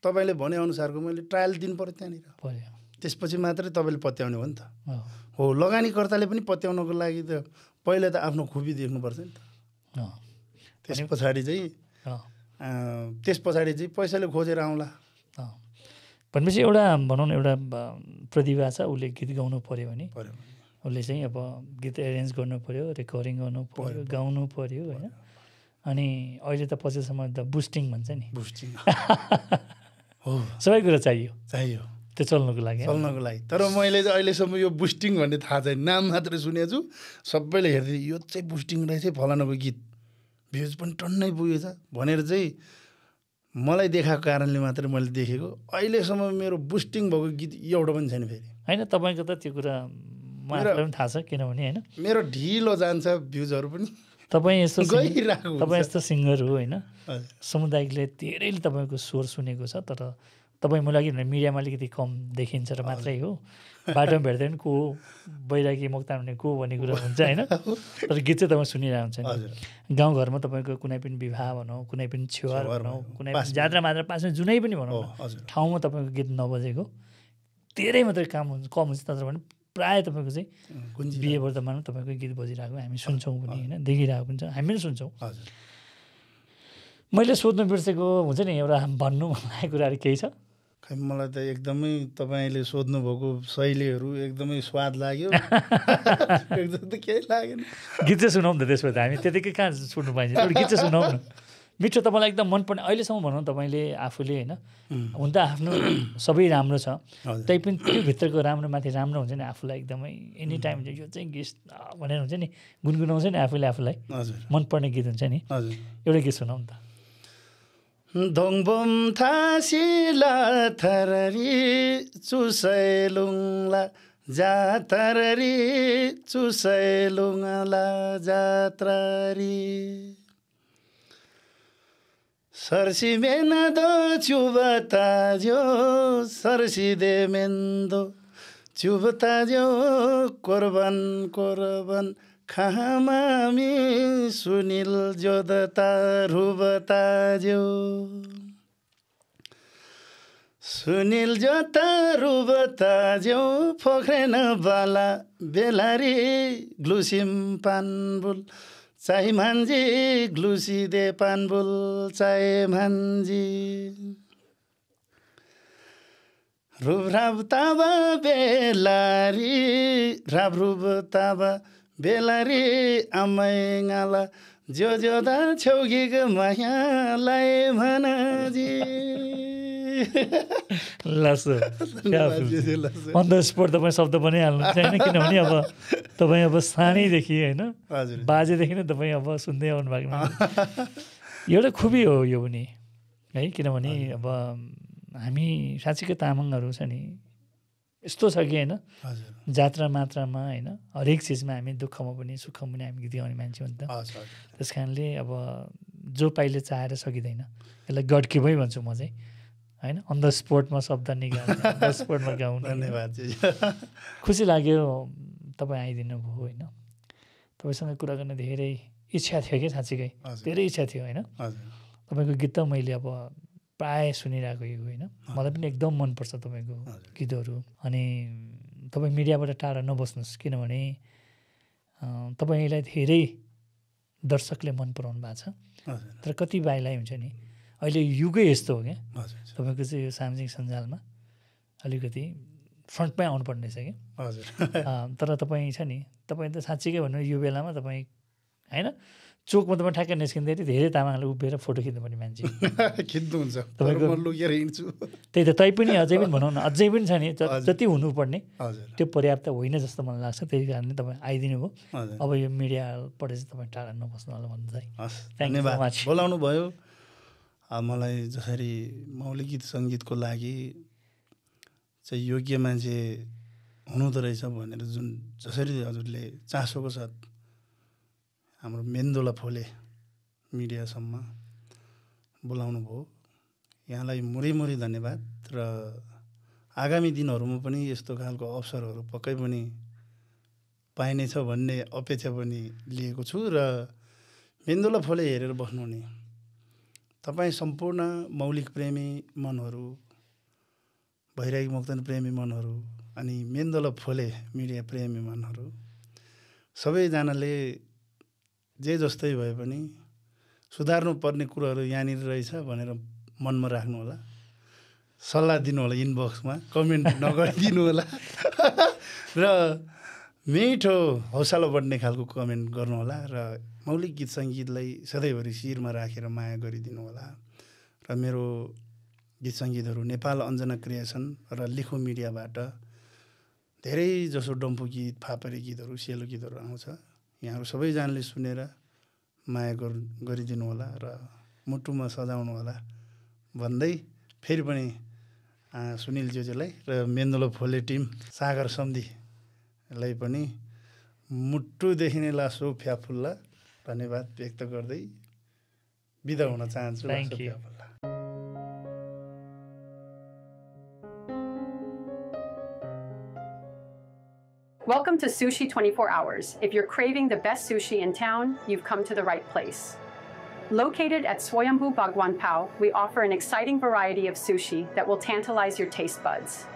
[SPEAKER 1] तपाईँले भनेअनुसारको मैले ट्रायल दिनु पऱ्यो त्यहाँनिर त्यसपछि मात्रै तपाईँले पत्याउने हो नि त हो लगानीकर्ताले पनि पत्याउनको लागि त पहिला त आफ्नो खुबी देख्नुपर्छ नि त त्यस पछाडि चाहिँ पैसाले खोजेर आउँला
[SPEAKER 4] भनेपछि एउटा भनौँ न एउटा प्रतिभा छ उसले गीत गाउनु पऱ्यो भने उसले चाहिँ अब गीत एरेन्ज गर्नु पऱ्यो रेकर्डिङ गर्नु पऱ्यो गाउनु पऱ्यो होइन अनि अहिले त पछिसम्म त बुस्टिङ भन्छ नि
[SPEAKER 1] बुस्टिङ
[SPEAKER 4] हो सबै कुरा चाहियो त्यो चल्नको लागि
[SPEAKER 1] तर मैले चाहिँ अहिलेसम्म यो बुस्टिङ भन्ने थाहा छैन नाम मात्रै सुनेको छु सबैले हेर्दै यो चाहिँ बुस्टिङ रहेछ फलानाको गीत भ्युज पनि टन्नै पुगेछ भनेर चाहिँ मलाई देखाएको कारणले मात्रै मैले देखेको अहिलेसम्म मेरो बुस्टिङ भएको गीत एउटा पनि छैन फेरि
[SPEAKER 4] होइन तपाईँको त त्यो कुरा मलाई पनि थाहा छ किनभने होइन
[SPEAKER 1] मेरो ढिलो जान्छ भ्युजहरू पनि
[SPEAKER 4] तपाईँ यस्तो सिङ्गर हो होइन सामुदायिकले धेरैले तपाईँको स्वर सुनेको छ तर तपाईँ मलाई किनभने मिडियामा अलिकति कम देखिन्छ र मात्रै हो बाटोमा भेट्दै पनि को बैरागी मोक्तान हुने को भन्ने कुरा हुन्छ होइन तर गीत चाहिँ तपाईँ सुनिरहेको हुन्छ नि गाउँघरमा तपाईँको कुनै पनि विवाह भनौँ कुनै पनि छेवार भनौँ कुनै पनि जात्रा मात्रा पासमा जुनै पनि भनौँ ठाउँमा तपाईँको गीत नबजेको धेरै मात्रै कम हुन्छ तर पनि प्रायः तपाईँको चाहिँ बिहे वर्तमानमा तपाईँको गीत बजिरहेको हामी सुन्छौँ पनि होइन देखिरहेको पनि छ हामी पनि सुन्छौँ मैले सोध्नु बिर्सेको हुन्छ नि एउटा भन्नु लागेको कुराहरू केही छ
[SPEAKER 1] खै मलाई त एकदमै तपाईँले सोध्नुभएको शैलीहरू एकदमै स्वाद लाग्यो एकदम त केही लागेन
[SPEAKER 4] गीत चाहिँ सुनाउँ न त त्यसपछि हामी त्यतिकै कहाँ सुन्नु पाइन्छ एउटा गीत चाहिँ सुनाउँ न मिठो तपाईँलाई एकदम मनपर्ने अहिलेसम्म भनौँ तपाईँले आफूले होइन हुन त आफ्नो सबै राम्रो छ तै पनि त्यो भित्रको राम्रोमाथि राम्रो हुन्छ नि आफूलाई एकदमै एनी टाइम यो चाहिँ गीत भनेर हुन्छ नि गुनगुनाउँछ नि आफूलाई मनपर्ने गीत हुन्छ नि एउटा गीत सुनाउँ न त
[SPEAKER 1] दोङबोम थासिला थररी चुसैलुङला जातररी चुसैलुङला जात्ररी सरसी मेनादो चुबताज्यो सरसी दे मेन्दो चुबताज्यो कोरबन कोरबन खामामी सुनिल जोदता रुबताज्यो सुनिल जोता रुबताज्यो फोख्रेन बाला बेलारी ग्लुसिम पानबुल चाहे मान्जी ग्लुसी दे पानबुल चाहे मान्जी रुब्राब ताबा बेलारी राब्रुब ताबा बेलारी आमैङाला जो जोदा छौगीको मायालाई भनाजी
[SPEAKER 4] अन द स्पोट तपाईँ शब्द पनि हाल्नुहुन्छ होइन किनभने अब तपाईँ अब सानैदेखि होइन बाजेदेखि नै तपाईँ अब सुन्दै आउनु भएको एउटा खुबी हो यो पनि है किनभने अब हामी साँच्चीकै तामाङहरू छ नि यस्तो छ कि होइन जात्रा मात्रामा होइन हरेक चिजमा हामी दुःखमा पनि सुखमा पनि हामी गीत गाउने मान्छे हो नि त त्यस कारणले अब जो पाइले चाहेर सकिँदैन यसलाई गड्किमै भन्छु म चाहिँ होइन अन द स्पोटमा शब्द निकाल्ने अन द स्पोटमा गाउनु
[SPEAKER 1] धन्यवाद
[SPEAKER 4] खुसी लाग्यो तपाईँ आइदिनु भयो होइन तपाईँसँग कुरा गर्ने धेरै इच्छा थियो कि साँच्चीकै धेरै इच्छा थियो होइन तपाईँको गीत त मैले अब प्रायः सुनिरहेको यो होइन मलाई पनि एकदम मनपर्छ तपाईँको गीतहरू अनि तपाईँ मिडियाबाट टाढा नबस्नुहोस् किनभने तपाईँलाई धेरै दर्शकले मन पराउनु भएको छ तर कतिपयलाई हुन्छ नि अहिले युगै यस्तो हो क्या तपाईँको चाहिँ यो सामाजिक सञ्जालमा अलिकति फ्रन्टमै आउनुपर्ने छ क्या तर तपाईँ छ नि तपाईँ त साँच्चीकै भन्नु यो बेलामा तपाईँ होइन चोकमा तपाईँ ठ्याक्कै निस्किँदाखेरि धेरै तामाङले उभिएर फोटो खिच्नुपर्ने मान्छे
[SPEAKER 1] खिच्नुहुन्छ तपाईँको लुकेर हिँड्छु
[SPEAKER 4] त्यही त तै पनि अझै पनि भनौँ न अझै पनि छ नि जति हुनुपर्ने त्यो पर्याप्त होइन जस्तो मलाई लाग्छ त्यही कारणले तपाईँ आइदिनु भयो अब यो मिडियाबाट चाहिँ तपाईँ टाढा नबस्नु होला भन्नु चाहिँ
[SPEAKER 1] धन्यवाद बोलाउनु भयो मलाई जसरी मौलिक गीत सङ्गीतको लागि चाहिँ योग्य मान्छे हुनुहुँदो रहेछ भनेर जुन जसरी हजुरले चासोको साथ हाम्रो मेन्दोला फोले मिडियासम्म बोलाउनु भयो यहाँलाई मुरी धन्यवाद र आगामी दिनहरूमा पनि यस्तो खालको अवसरहरू पक्कै पनि पाइनेछ भन्ने अपेक्षा पनि लिएको छु र मेन्दोला फले हेरेर बस्नुहुने तपाईँ सम्पूर्ण मौलिक प्रेमी मनहरू, वैरागिक मुक्तन प्रेमी मनहरू अनि मेन्दोला फले मिडिया प्रेमी मनहरू सबैजनाले जे जस्तै भए पनि सुधार्नुपर्ने कुराहरू यहाँनिर रहेछ भनेर मनमा राख्नु होला, सल्लाह दिनु होला, इनबक्समा कमेन्ट नगरिदिनु होला र मिठो हौसला बढ्ने खालको कमेन्ट गर्नु होला र मौलिक गीत सङ्गीतलाई सधैँभरि शिरमा राखेर माया गरिदिनु होला र मेरो गीत सङ्गीतहरू नेपाल अञ्जना क्रिएसन र लिखो मिडियाबाट धेरै जसो डम्फु गीत, फापरी गीतहरू, सेलो गीतहरू आउँछ। यहाँहरू सबैजनाले सुनेर माया गरिदिनु होला र मुटुमा सजाउनु होला भन्दै फेरि पनि सुनिल ज्यूलाई र मेन्दोला फोले टिम सागर सम्धीलाई पनि मुटुदेखि नै लासो फ्याफुल्ला धन्यवाद व्यक्त गर्दै बिदा हुन चाहन्छु।
[SPEAKER 2] Welcome to Sushi 24 Hours. If you're craving the best sushi in town, you've come to the right place. Located at Swayambhu Bhagwan Pao, we offer an exciting variety of sushi that will tantalize your taste buds.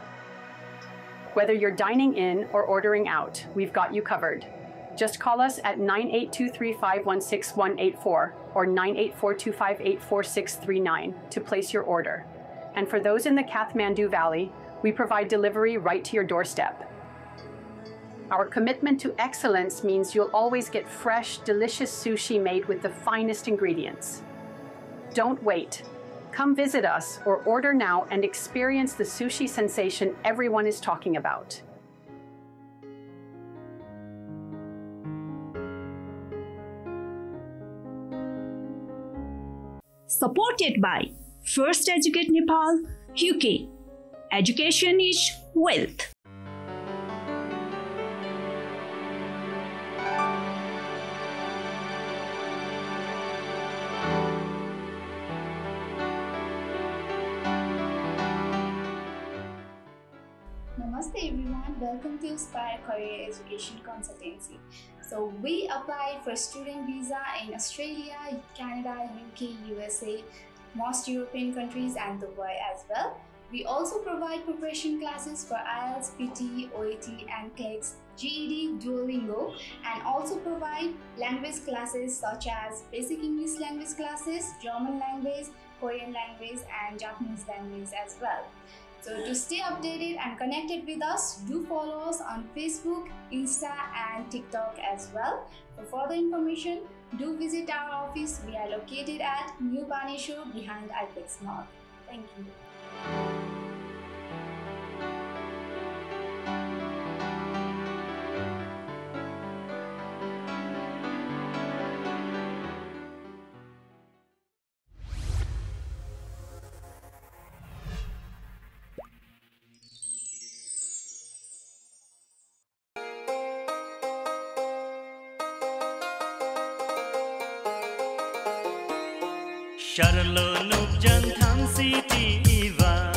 [SPEAKER 2] Whether you're dining in or ordering out, we've got you covered. Just call us at 98235168184 or 98425844639 to place your order. And for those in the Kathmandu Valley, we provide delivery right to your doorstep. Our commitment to excellence means you'll always get fresh, delicious sushi made with the finest ingredients. Don't wait. Come visit us or order now and experience the sushi sensation everyone is talking about.
[SPEAKER 3] Supported by First Educate Nepal, UK. Education is wealth.
[SPEAKER 5] Namaste everyone, welcome to Aspire Career Education Consultancy. So we applied for student visa in Australia, Canada, UK, USA, most European countries and Dubai as well. We also provide preparation classes for IELTS, PT, OET, NCLEX, GED, Duolingo, and also provide language classes such as basic English language classes, German language, Korean language, and Japanese language as well. So to stay updated and connected with us, do follow us on Facebook, Insta, and TikTok as well. For further information, do visit our office. We are located at New Baneswar behind IPEX Mall. Thank you.
[SPEAKER 6] Sharlo Nupjan Tham City Iva.